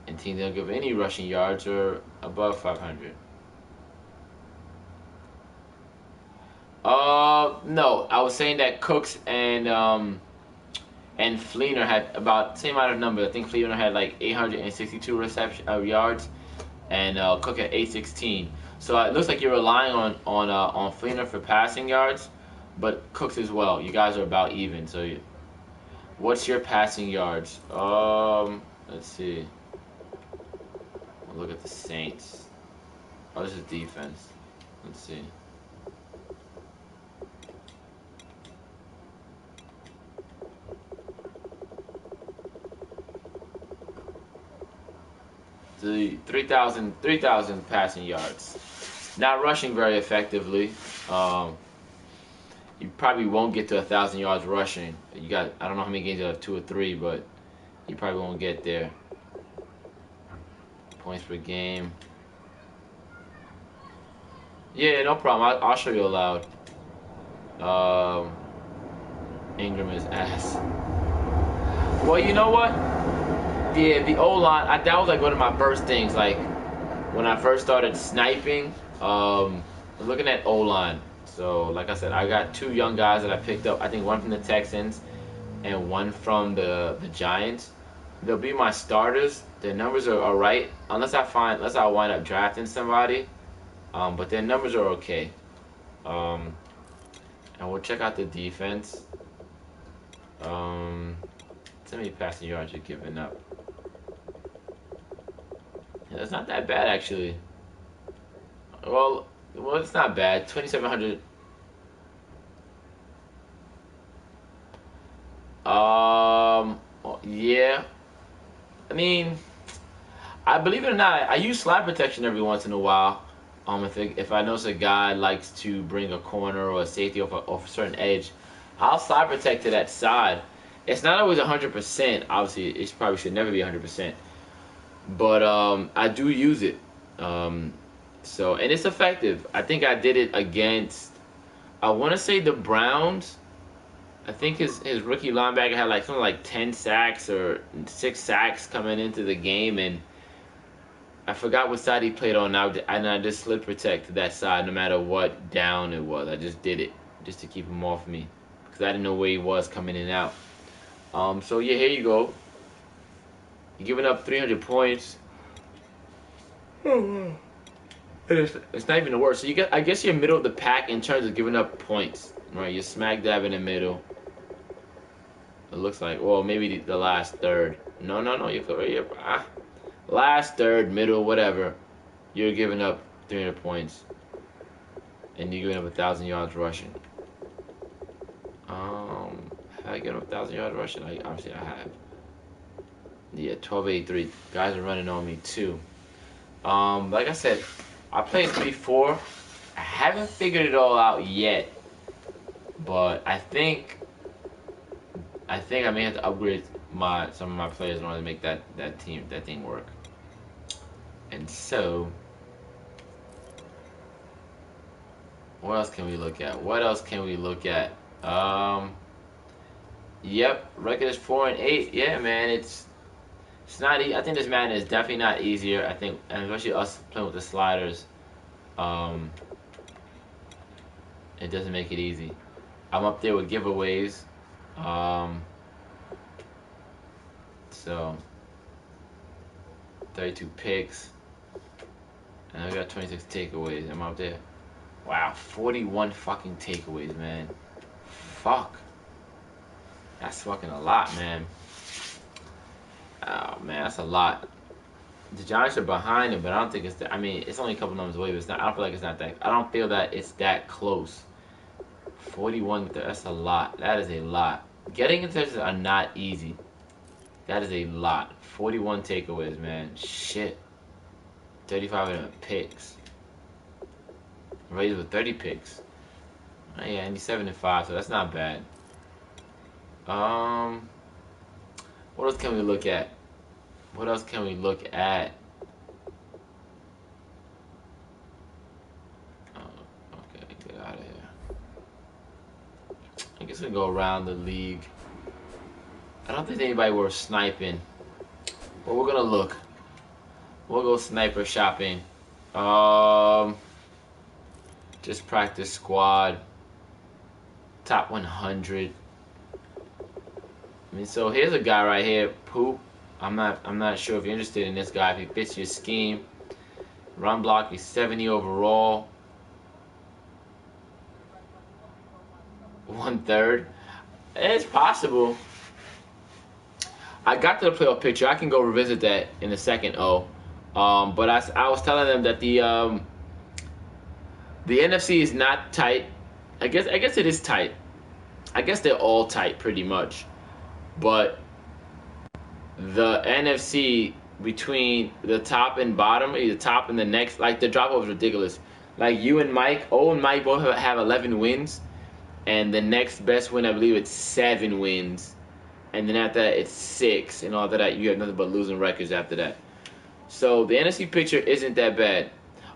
S1: And teams that don't give any rushing yards are above 500. No. I was saying that Cooks and Fleener had about the same amount of numbers. I think Fleener had like 862 yards, and Cook at 816. So it looks like you're relying on Fleener for passing yards, but Cooks as well. You guys are about even. So, what's your passing yards? Let's see. Look at the Saints. Oh, this is defense. Let's see. The 3,000 passing yards. Not rushing very effectively. You probably won't get to 1,000 yards rushing. You got, I don't know how many games you have, 2 or 3, but you probably won't get there. Points per game. Yeah, no problem. I'll show you aloud. Ingram is ass. Well, you know what? Yeah, the O-line, that was like one of my first things. Like, when I first started sniping, looking at O-line. So, like I said, I got 2 young guys that I picked up. I think one from the Texans and one from the Giants. They'll be my starters. Their numbers are alright, unless I wind up drafting somebody. But their numbers are okay. And we'll check out the defense. How many passing yards you're giving up? Yeah, that's not that bad, actually. Well, it's not bad. 2,700. Yeah. I mean, I believe it or not, I use slide protection every once in a while. If I notice a guy likes to bring a corner or a safety off a certain edge, I'll slide protect to that side. It's not always 100%. Obviously, it probably should never be 100%. But I do use it. And it's effective. I think I did it against, I want to say the Browns. I think his rookie linebacker had like something like 10 sacks or 6 sacks coming into the game, and I forgot what side he played on. And I just slip protect to that side no matter what down it was. I just did it just to keep him off me because I didn't know where he was coming in and out. So yeah, here you go. You're giving up 300 points. It's not even the worst. So I guess you're middle of the pack in terms of giving up points, right? You're smack dab in the middle. It looks like, well, maybe the last third. No, you're last third, middle, whatever. You're giving up 300 points, and you're giving up 1,000 yards rushing. Have I given up 1,000 yards rushing? Obviously I have. Yeah, 1283. Guys are running on me too. Like I said, I played 3-4. I haven't figured it all out yet, but I think I may have to upgrade some of my players in order to make that thing work. And so, what else can we look at? Yep, record is 4-8. Yeah, man, It's not. I think this Madden is definitely not easier. I think, and especially us playing with the sliders, um, it doesn't make it easy. I'm up there with giveaways, um, so 32 picks, and I got 26 takeaways. I'm up there. Wow, 41 fucking takeaways, man. Fuck, that's fucking a lot, man. Oh man, that's a lot. The Giants are behind him, but I don't think it's that. I mean, it's only a couple numbers away, but it's not. I don't feel like it's not that. I don't feel that it's that close. 41. That's a lot. That is a lot. Getting interceptions are not easy. That is a lot. 41 takeaways, man. Shit. 35 of them picks. Raiders with 30 picks. Oh, yeah, and he's 7-5, so that's not bad. What else can we look at? What else can we look at? Okay, get out of here. I guess we go around the league. I don't think anybody worth sniping, but we're gonna look. We'll go sniper shopping. Just practice squad. Top 100. I mean, so here's a guy right here, Poop. I'm not sure if you're interested in this guy. If he fits your scheme, run block, he's 70 overall. 1/3. It's possible. I got to the playoff picture. I can go revisit that in a second. But I was telling them that the NFC is not tight. I guess it is tight. I guess they're all tight pretty much. But the NFC between the top and bottom, the top and the next, like the drop off is ridiculous. Like you and Mike, and Mike both have 11 wins, and the next best win, I believe, it's 7 wins, and then after that it's 6, and after that you have nothing but losing records after that. So the NFC picture isn't that bad.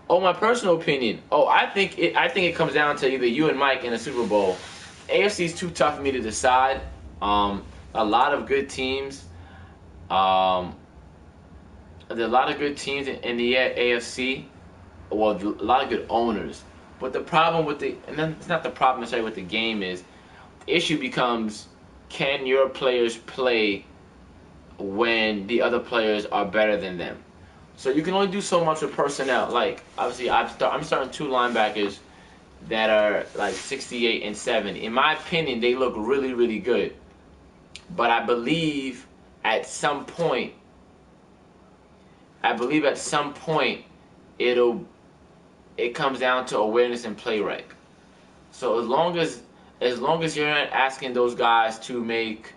S1: My personal opinion. I think it comes down to either you and Mike in the Super Bowl. AFC is too tough for me to decide. A lot of good teams. There are a lot of good teams in the AFC. Well, a lot of good owners. But the problem with and then it's not the problem necessarily with the game is, the issue becomes, can your players play when the other players are better than them? So you can only do so much with personnel. Like, obviously, I'm starting 2 linebackers that are like 68 and 70. In my opinion, they look really, really good. But I believe at some point, it comes down to awareness and play rec. So as long as you're not asking those guys to make,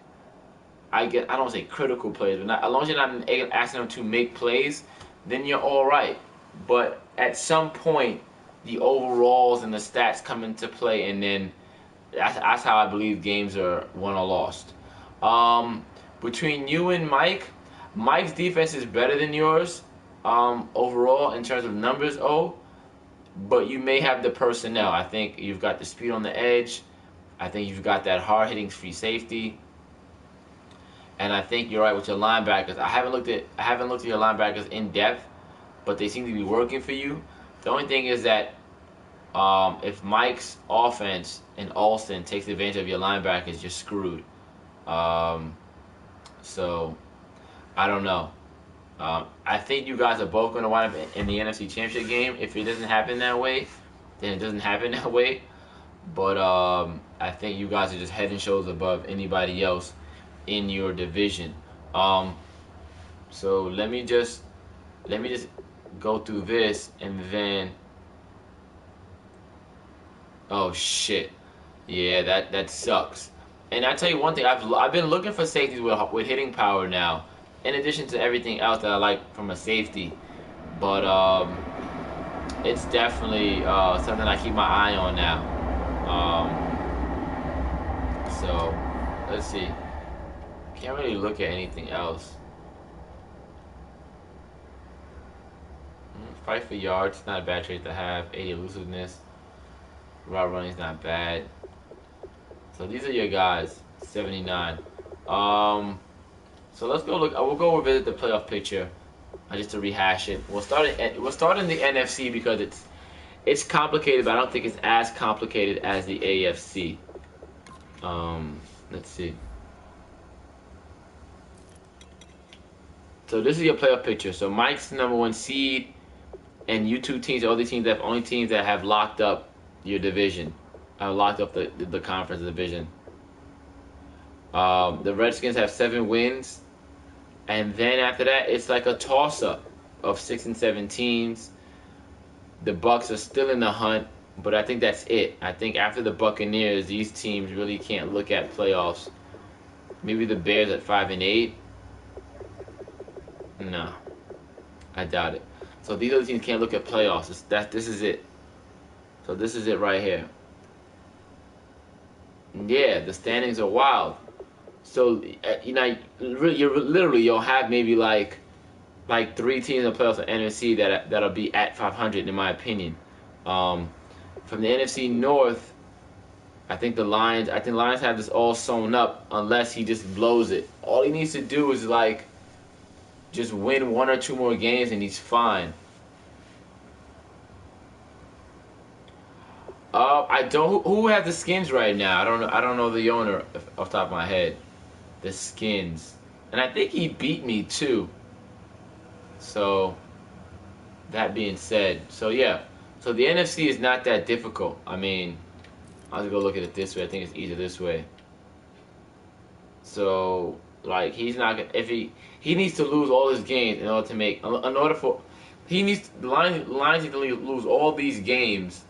S1: I don't say critical plays, but as long as you're not asking them to make plays, then you're all right. But at some point, the overalls and the stats come into play, and then that's how I believe games are won or lost. Between you and Mike's defense is better than yours overall in terms of numbers, but you may have the personnel. I think you've got the speed on the edge. I think you've got that hard-hitting free safety. And I think you're right with your linebackers. I haven't looked at your linebackers in depth, but they seem to be working for you. The only thing is that if Mike's offense and Alston takes advantage of your linebackers, you're screwed. So I don't know. I think you guys are both going to wind up in the NFC Championship game. If it doesn't happen that way, then it doesn't happen that way. But I think you guys are just head and shoulders above anybody else in your division. So let me just go through this, and then oh shit, yeah, that sucks. And I tell you one thing, I've been looking for safeties with hitting power now, in addition to everything else that I like from a safety. But it's definitely something I keep my eye on now. So let's see. Can't really look at anything else. Fight for yards, not a bad trait to have. 80 elusiveness. Route running is not bad. So these are your guys. 79. So let's go look. We'll go revisit the playoff picture, just to rehash it. We'll start in the NFC because it's complicated, but I don't think it's as complicated as the AFC. Let's see. So this is your playoff picture. So Mike's the number 1 seed, and you two teams, all the teams that only teams that have locked up your division, locked up the conference division. The Redskins have 7 wins, and then after that, it's like a toss-up of 6 and 7 teams. The Bucks are still in the hunt, but I think that's it. I think after the Buccaneers, these teams really can't look at playoffs. Maybe the Bears at 5 and 8. No, I doubt it. So these other teams can't look at playoffs. This is it. So this is it right here. Yeah, the standings are wild. So you'll have maybe like 3 teams in the playoffs of NFC that'll be at 500 in my opinion. From the NFC North, I think the Lions have this all sewn up unless he just blows it. All he needs to do is just win 1 or 2 more games and he's fine. Who has the Skins right now? I don't know the owner off the top of my head. The Skins. And I think he beat me too. So that being said, so yeah. So the NFC is not that difficult. I mean, I'll just go look at it this way. I think it's easier this way. So like he's not gonna, if he needs to lose all his games in order to make the Lions need to lose all these games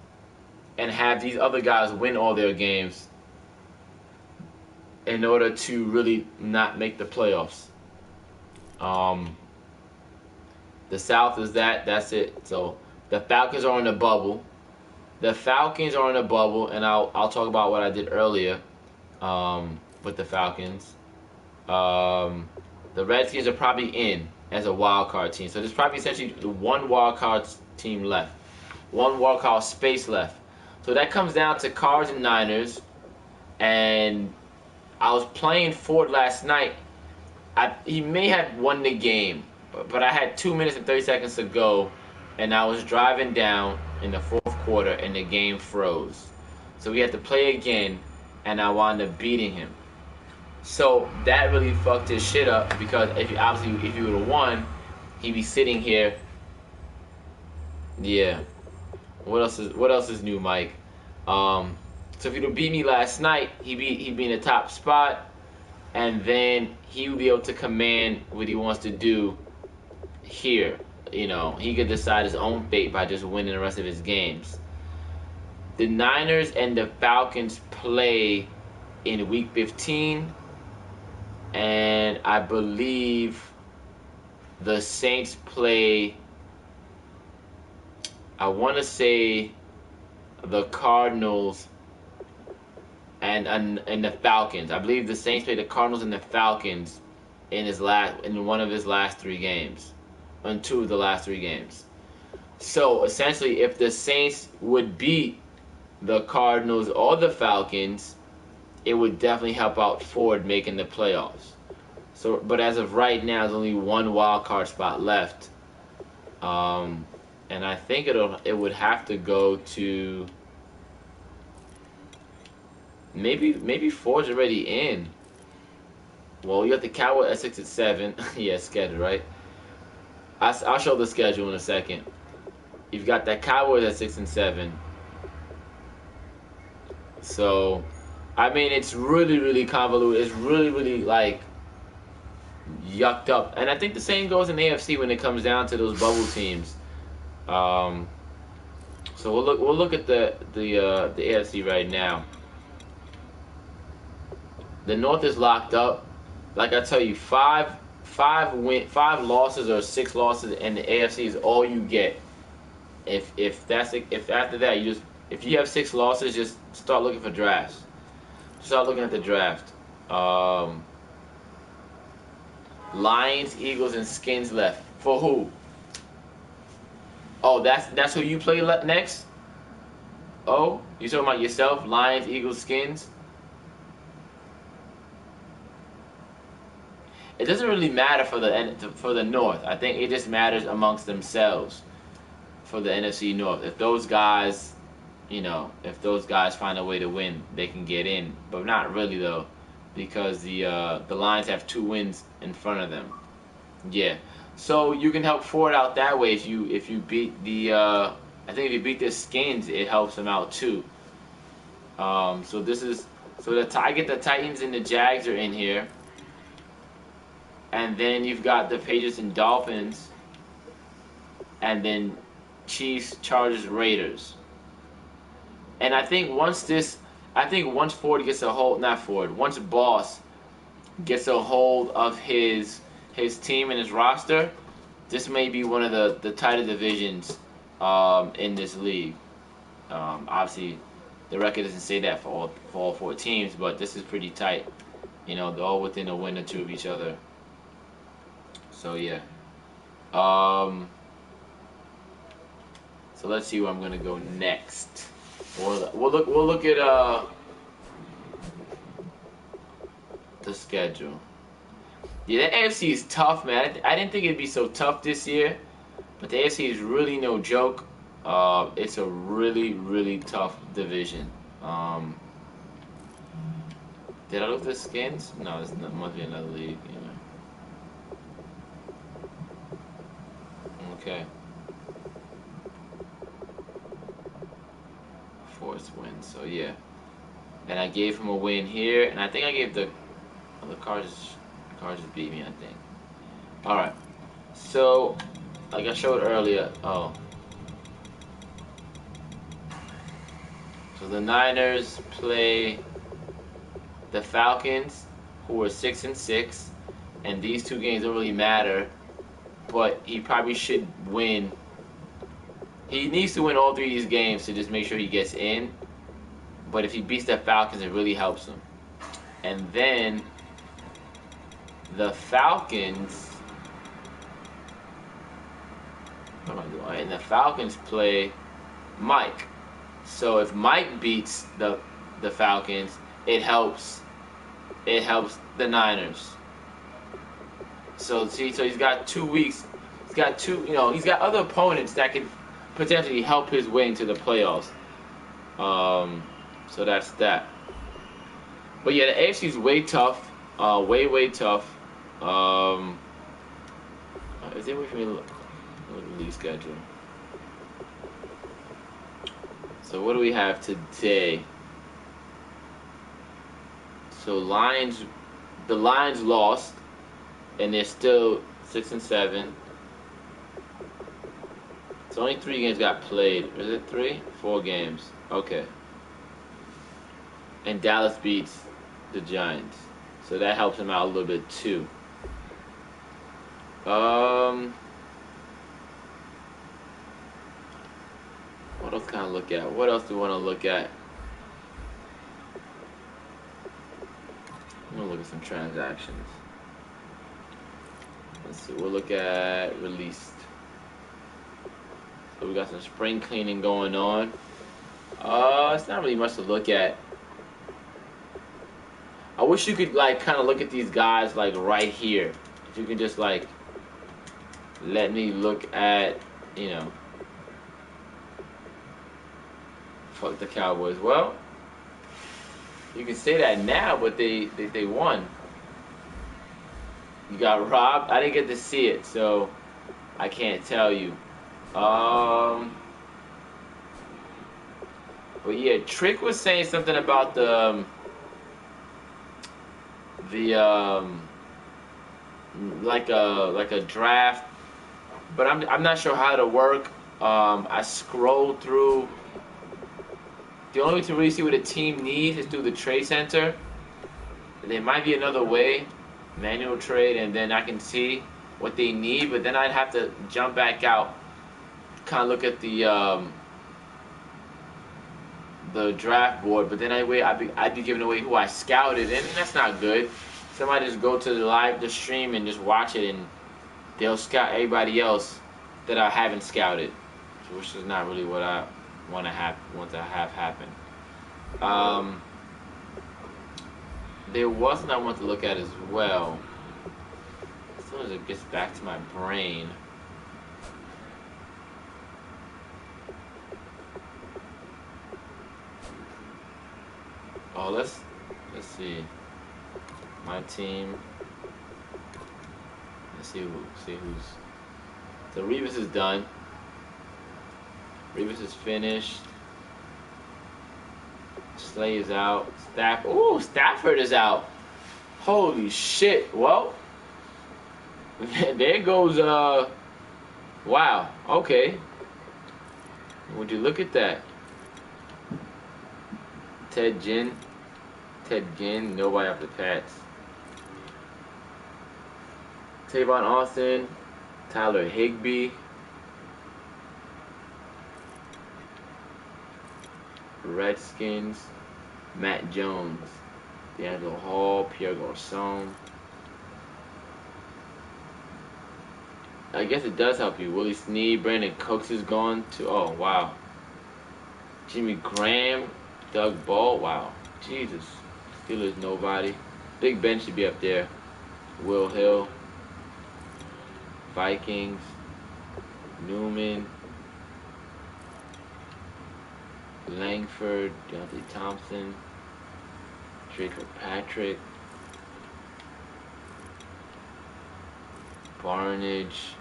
S1: and have these other guys win all their games in order to really not make the playoffs. The South is that's it. So the Falcons are in a bubble. The Falcons are in a bubble, and I'll talk about what I did earlier with the Falcons. The Redskins are probably in as a wild card team. So there's probably essentially 1 wild card team left. 1 wild card space left. So that comes down to Cards and Niners. And I was playing Ford last night. He may have won the game, but I had 2 minutes and 30 seconds to go, and I was driving down in the 4th quarter, and the game froze. So we had to play again, and I wound up beating him. So that really fucked his shit up because if he would have won, he'd be sitting here. Yeah. What else is new, Mike? So if he'd have beat me last night, he'd be in the top spot, and then he would be able to command what he wants to do here. He could decide his own fate by just winning the rest of his games. The Niners and the Falcons play in Week 15, and I believe the Saints play, I want to say, the Cardinals and the Falcons. I believe the Saints play the Cardinals and the Falcons in one of his last 3 games, in 2 of the last 3 games. So essentially, if the Saints would beat the Cardinals or the Falcons, it would definitely help out Ford making the playoffs. So, but as of right now, there's only 1 wild card spot left, and I think it would have to go to maybe Ford's already in. Well, you got the Cowboys at 6 and 7. Yeah, schedule right. I'll show the schedule in a second. You've got that Cowboys at 6 and 7. So, I mean, it's really, really convoluted. It's really, really like yucked up. And I think the same goes in the AFC when it comes down to those bubble teams. So we'll look at the AFC right now. The North is locked up. Like I tell you, 5 losses or 6 losses, and the AFC is all you get. If after that if you have 6 losses, just start looking for drafts. Start looking at the draft. Lions, Eagles, and Skins left. For who? Oh, that's who you play next? Oh, you talking about yourself? Lions, Eagles, Skins? It doesn't really matter for the North. I think it just matters amongst themselves for the NFC North. If those guys, if those guys find a way to win, they can get in. But not really though, because the Lions have 2 wins in front of them. Yeah. So you can help Ford out that way if you beat the I think if you beat the Skins, it helps them out too. So this is I get the Titans and the Jags are in here, and then you've got the Patriots and Dolphins, and then Chiefs, Chargers, Raiders. And I think once Ford gets a hold, not Ford, once Boss gets a hold of his team and his roster, this may be one of the tighter divisions in this league. Obviously, the record doesn't say that for all 4 teams, but this is pretty tight. They're all within a win or 2 of each other. So yeah. So let's see where I'm gonna go next. We'll look at the schedule. Yeah, the AFC is tough, man. I didn't think it'd be so tough this year, but the AFC is really no joke. It's a really, really tough division. Did I look at the Skins? No, it must be another league. Okay. 4th win, so yeah. And I gave him a win here, and I think I gave the Cardinals beat me, I think. Alright. So, like I showed earlier, so the Niners play the Falcons, who are 6-6, and these 2 games don't really matter, but he probably should win. He needs to win all 3 of these games to just make sure he gets in. But if he beats the Falcons, it really helps him. And then the Falcons. What am I doing? And the Falcons play Mike. So if Mike beats the Falcons, it helps the Niners. So he's got 2 weeks. He's got he's got other opponents that can potentially help his way into the playoffs. So that's that. But yeah, the AFC is way tough. Way tough. Is there a way for me to look at the league schedule? So what do we have today? So the Lions lost, and they're still 6-7. So only 3 games got played. Is it 3? 4 games. Okay. And Dallas beats the Giants. So that helps him out a little bit too. What else can I look at? What else do we want to look at? I'm going to look at some transactions. Let's see. We'll look at released. So we got some spring cleaning going on. It's not really much to look at. I wish you could kind of look at these guys right here. If you can just let me look at, fuck the Cowboys. Well, you can say that now, but they won. You got robbed. I didn't get to see it, so I can't tell you. But yeah, Trick was saying something about the like a draft, but I'm not sure how to work. I scrolled through. The only way to really see what a team needs is through the trade center. There might be another way, manual trade, and then I can see what they need. But then I'd have to jump back out, kind of look at the draft board. But then I'd be giving away who I scouted, and that's not good. Somebody just go to the stream and just watch it, and they'll scout everybody else that I haven't scouted, which is not really what I want to have happen. There was something I want to look at as well. As soon as it gets back to my brain. Oh, let's see. My team. Let's see who's. So Revis is done. Revis is finished. Slay is out. Stafford is out. Holy shit. Well, there goes wow. Okay. Would you look at that? Ted Ginn, nobody off the Pats. Tavon Austin, Tyler Higbee, Redskins, Matt Jones, D'Angelo Hall, Pierre Garçon. I guess it does help you. Willie Snead, Brandon Cooks is gone too. Oh wow. Jimmy Graham, Doug Ball. Wow. Jesus. Steelers nobody. Big Ben should be up there. Will Hill. Vikings. Newman. Langford. Deontay Thompson. Draker Patrick. Barnage.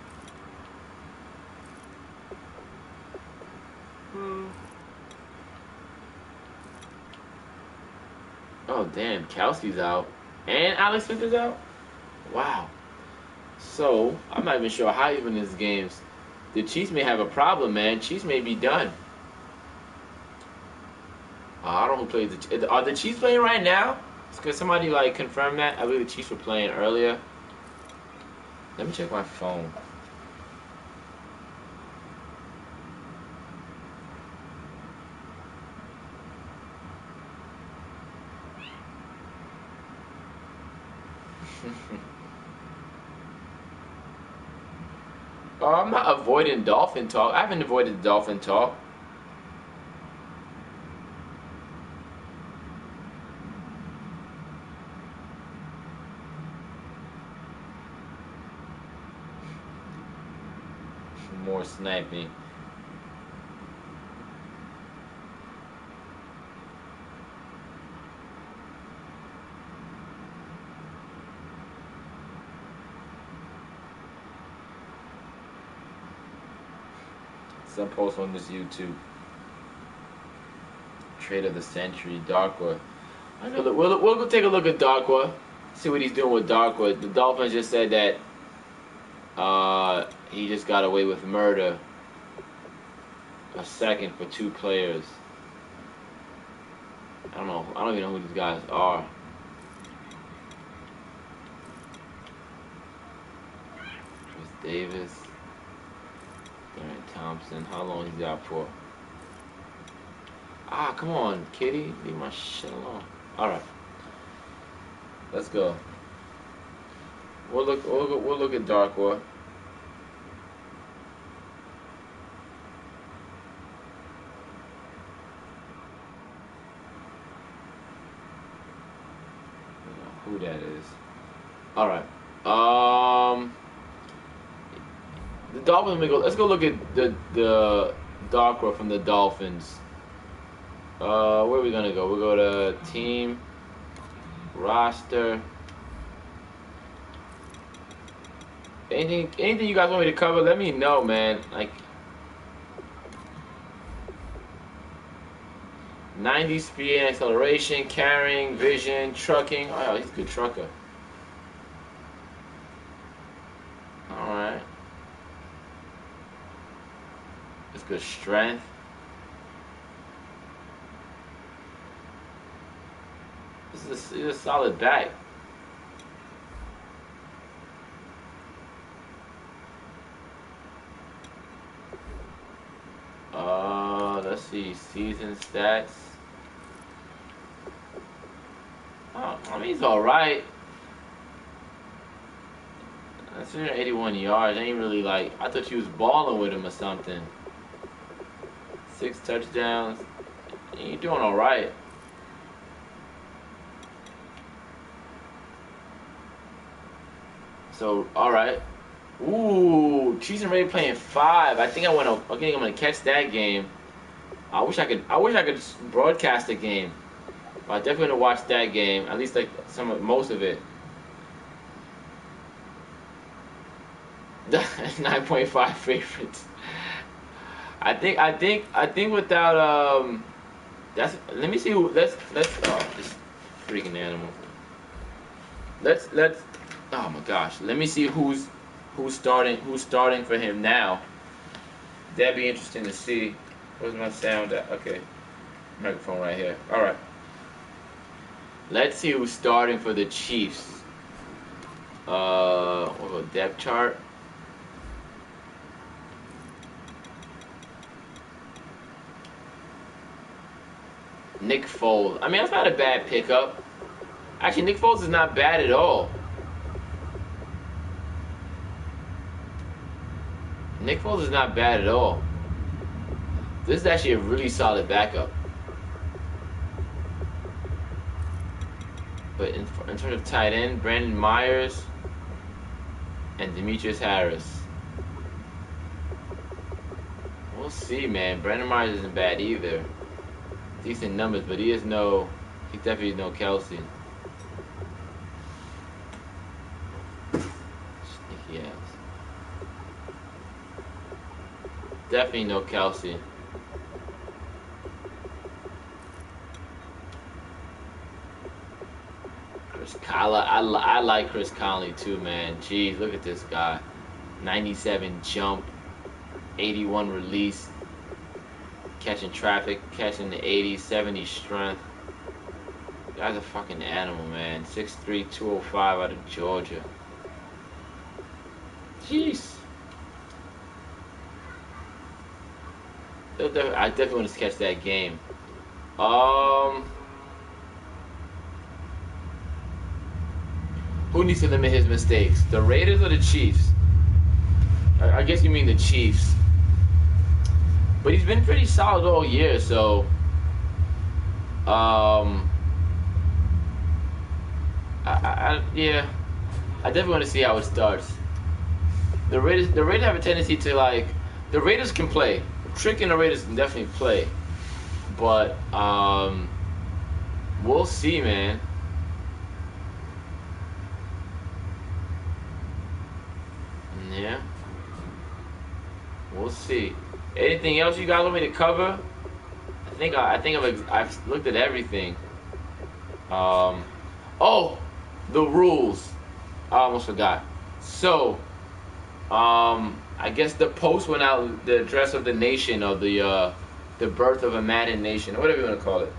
S1: Oh damn, Kelsey's out. And Alex Smith is out? Wow. So, I'm not even sure how you win these games. The Chiefs may have a problem, man. Chiefs may be done. I don't know who plays the Chiefs. Are the Chiefs playing right now? Could somebody like confirm that? I believe the Chiefs were playing earlier. Let me check my phone. I'm not avoiding Dolphin talk. I haven't avoided Dolphin talk. More sniping. Some post on this YouTube. Trade of the century, Darkwa. I know that we'll go take a look at Darkwa. See what he's doing with Darkwa. The Dolphins just said that he just got away with murder. A second for 2 players. I don't know. I don't even know who these guys are. Chris Davis. Darren Thompson. How long is he out for? Ah, come on, kitty. Leave my shit alone. Alright. Let's go. We'll look at Darkwa. Who that is. Alright. The Dolphins, let's go look at the Darkwa from the Dolphins. Where are we gonna go? We'll go to team, roster. Anything you guys want me to cover, let me know, man. Like 90 speed and acceleration, carrying, vision, trucking. Oh, he's a good trucker. Alright. It's good strength. This is a solid back. Let's see, season stats. Oh, I mean, he's alright. 381 yards. Ain't really like, I thought you was balling with him or something. 6 touchdowns. You're doing alright. So, all right. Ooh, Chiefs and Ravens playing 5. I think I think I'm gonna catch that game. I wish I could. I wish I could broadcast the game. But I definitely gonna watch that game. At least like most of it. 9.5 favorites. I think without that's let me see who let's oh this freaking animal. Let's oh my gosh. Let me see who's starting for him now. That'd be interesting to see. Where's my sound at? Okay. Microphone right here. Alright. Let's see who's starting for the Chiefs. We'll go depth chart. Nick Foles. I mean, that's not a bad pickup. Actually, Nick Foles is not bad at all. Nick Foles is not bad at all. This is actually a really solid backup. But in terms of tight end, Brandon Myers and Demetrius Harris. We'll see, man. Brandon Myers isn't bad either. Decent numbers, but he definitely is no Kelsey. Sneaky ass. Definitely no Kelsey. Chris Conley, I like Chris Conley too, man. Jeez, look at this guy. 97 jump, 81 release, catching traffic, catching the 80, 70 strength. Guy's a fucking animal, man. 6'3", 205 out of Georgia. Jeez. I definitely want to catch that game. Who needs to limit his mistakes? The Raiders or the Chiefs? I guess you mean the Chiefs. But he's been pretty solid all year, so yeah, I definitely want to see how it starts. The Raiders have a tendency to the Raiders can play. Trick and the Raiders can definitely play, but we'll see, man. Yeah, we'll see. Anything else you guys want me to cover? I think I've looked at everything. Oh, the rules. I almost forgot. So, I guess the post went out. The address of the nation, or the birth of a Madden nation, or whatever you want to call it.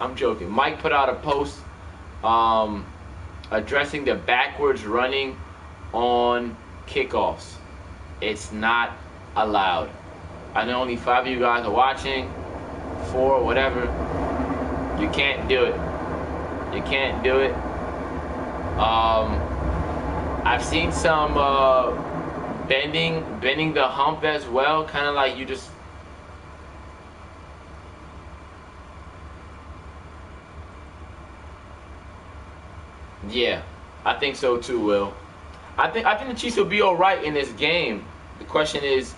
S1: I'm joking. Mike put out a post, addressing the backwards running on kickoffs. It's not allowed. I know only 5 of you guys are watching, 4, whatever. You can't do it. You can't do it. I've seen some bending the hump as well, kind of like you just. Yeah, I think so too, Will. I think the Chiefs will be all right in this game. The question is,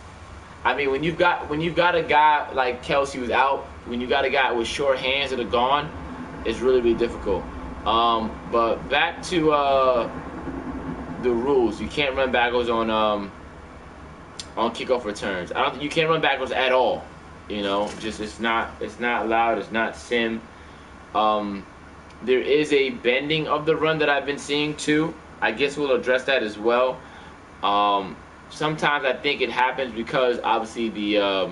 S1: I mean, when you've got a guy like Kelsey who's out, when you got a guy with short hands that are gone, it's really, really difficult. But back to the rules. You can't run backwards on kickoff returns. I don't think you can't run backwards at all. You know, just it's not allowed. It's not sim. There is a bending of the run that I've been seeing too. I guess we'll address that as well. Sometimes I think it happens because obviously the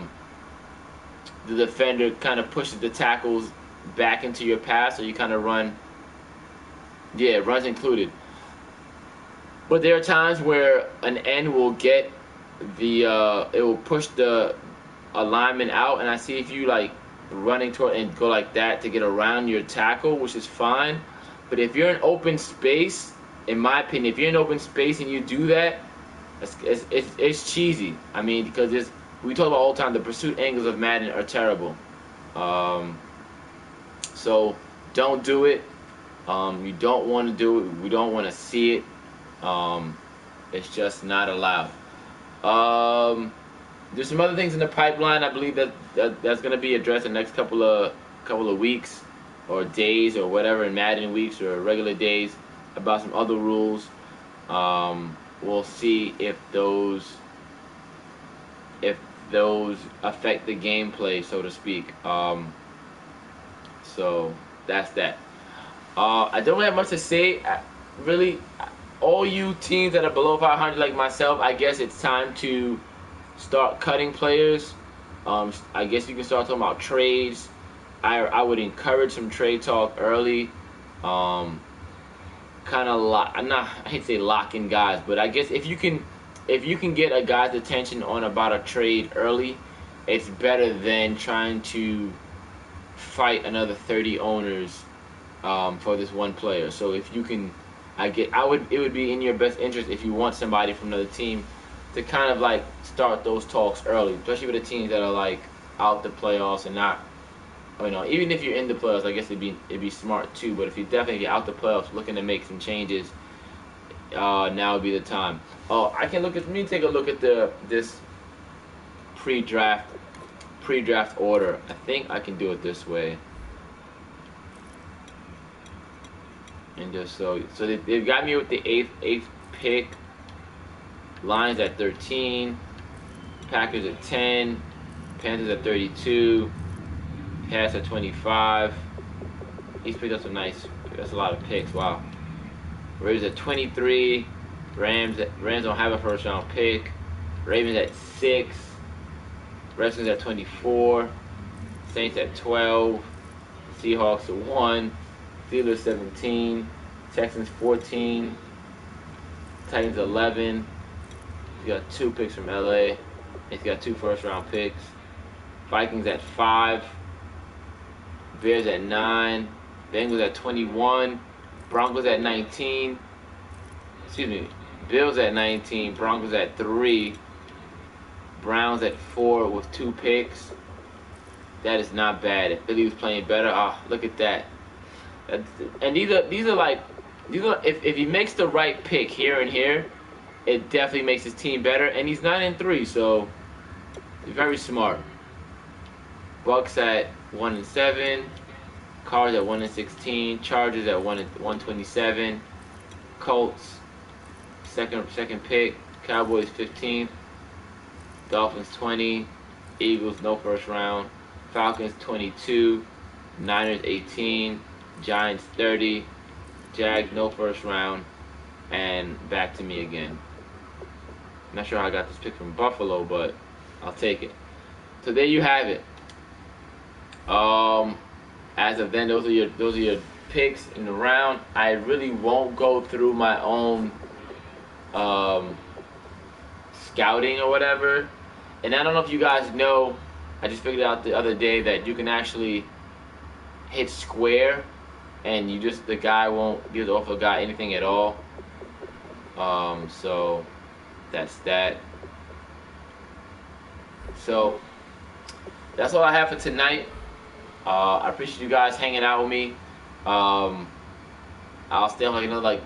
S1: defender kind of pushes the tackles back into your pass, so you kind of run. Yeah, runs included. But there are times where an end will get it will push the alignment out, and I see if you like running toward and go like that to get around your tackle, which is fine. But if you're in open space, in my opinion, if you're in open space and you do that, it's cheesy. I mean, because we talk about all the time, the pursuit angles of Madden are terrible. So don't do it. You don't want to do it. We don't want to see it. Um, it's just not allowed. Um, there's some other things in the pipeline. I believe that's going to be addressed in the next couple of weeks or days or whatever, in Madden weeks or regular days, about some other rules. We'll see if those affect the gameplay, so to speak. So that's that. I don't have much to say. Really, all you teams that are below 500 like myself, I guess it's time to start cutting players. I guess you can start talking about trades. I would encourage some trade talk early. Kind of I hate to say locking guys, but I guess if you can get a guy's attention on about a trade early, it's better than trying to fight another 30 owners for this one player. So if you can, it would be in your best interest if you want somebody from another team to kind of like start those talks early, especially with the teams that are like out the playoffs and not, even if you're in the playoffs, I guess it'd be smart too. But if you definitely get out the playoffs, looking to make some changes, now would be the time. Oh, let me take a look at this pre-draft order. I think I can do it this way. And just so they've got me with the eighth pick. Lions at 13, Packers at 10, Panthers at 32, Pats at 25. He's picked up some nice. That's a lot of picks. Wow. Raiders at 23. Rams don't have a first round pick. Ravens at 6. Redskins at 24. Saints at 12. Seahawks at 1. Steelers 17. Texans 14. Titans 11. He's got 2 picks from LA. He's got 2 first round picks. Vikings at 5. Bears at 9. Bengals at 21. Broncos at 19. Excuse me. Bills at 19. Broncos at 3. Browns at 4 with 2 picks. That is not bad. If Philly was playing better, look at that. And these are if he makes the right pick here and here, it definitely makes his team better. And he's 9-3, so he's very smart. Bucks at 1-7. Cards at 1-16. Chargers at 127. Colts second pick. Cowboys 15th. Dolphins 20. Eagles no first round. Falcons 22. Niners 18. Giants 30. Jags no first round. And back to me again. Not sure how I got this pick from Buffalo, but I'll take it. So there you have it. As of then, those are your picks in the round. I really won't go through my own scouting or whatever. And I don't know if you guys know, I just figured out the other day that you can actually hit square and the guy won't give the offer guy anything at all. So that's that. So that's all I have for tonight. I appreciate you guys hanging out with me. I'll stay on another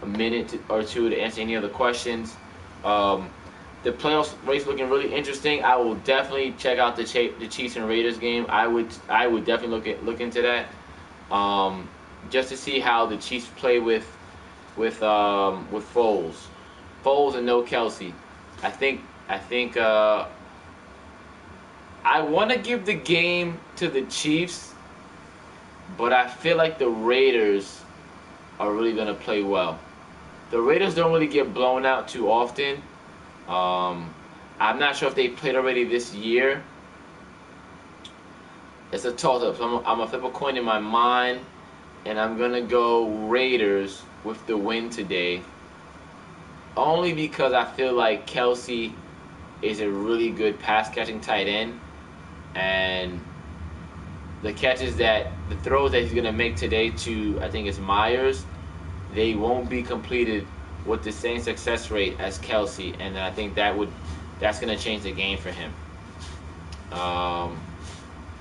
S1: a minute or two to answer any other questions. The playoffs race looking really interesting. I will definitely check out the Chiefs and Raiders game. I would definitely look into that, just to see how the Chiefs play with Foles and no Kelsey. I think I want to give the game to the Chiefs, but I feel like the Raiders are really going to play well. The Raiders don't really get blown out too often. I'm not sure if they played already this year. It's a toss-up. So I'm going to flip a coin in my mind, and I'm going to go Raiders with the win today. Only because I feel like Kelsey is a really good pass-catching tight end. And the throws that he's going to make today to, I think it's Myers, they won't be completed with the same success rate as Kelsey. And I think that's going to change the game for him.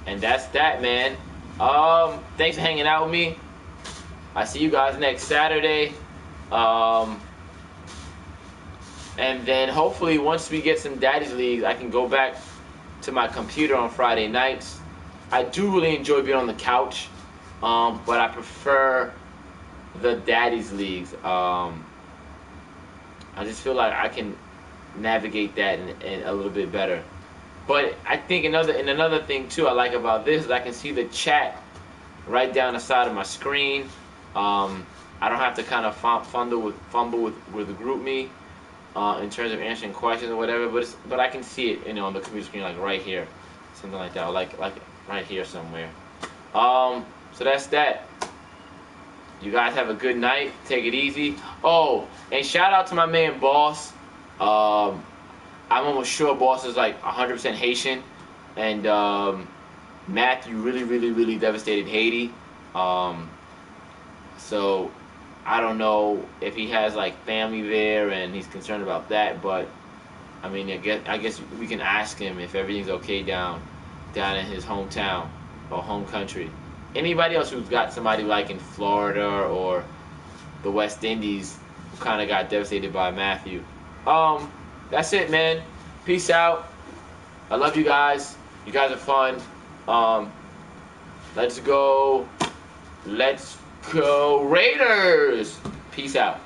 S1: And that's that, man. Thanks for hanging out with me. I see you guys next Saturday. And then hopefully once we get some daddy's leagues, I can go back to my computer on Friday nights. I do really enjoy being on the couch, but I prefer the daddy's leagues. I just feel like I can navigate that in a little bit better. But I think another thing too I like about this is I can see the chat right down the side of my screen. I don't have to kind of fumble with the group me in terms of answering questions or whatever. But I can see it, on the computer screen, like right here, something like that, or like right here somewhere. So that's that. You guys have a good night. Take it easy. Oh, and shout out to my man Boss. I'm almost sure Boss is like 100% Haitian, and Matthew really devastated Haiti. So I don't know if he has like family there and he's concerned about that, but I mean, I guess we can ask him if everything's okay down in his hometown or home country. Anybody else who's got somebody like in Florida or the West Indies who kind of got devastated by Matthew. That's it, man. Peace out. I love you guys. You guys are fun. Let's go Raiders. Peace out.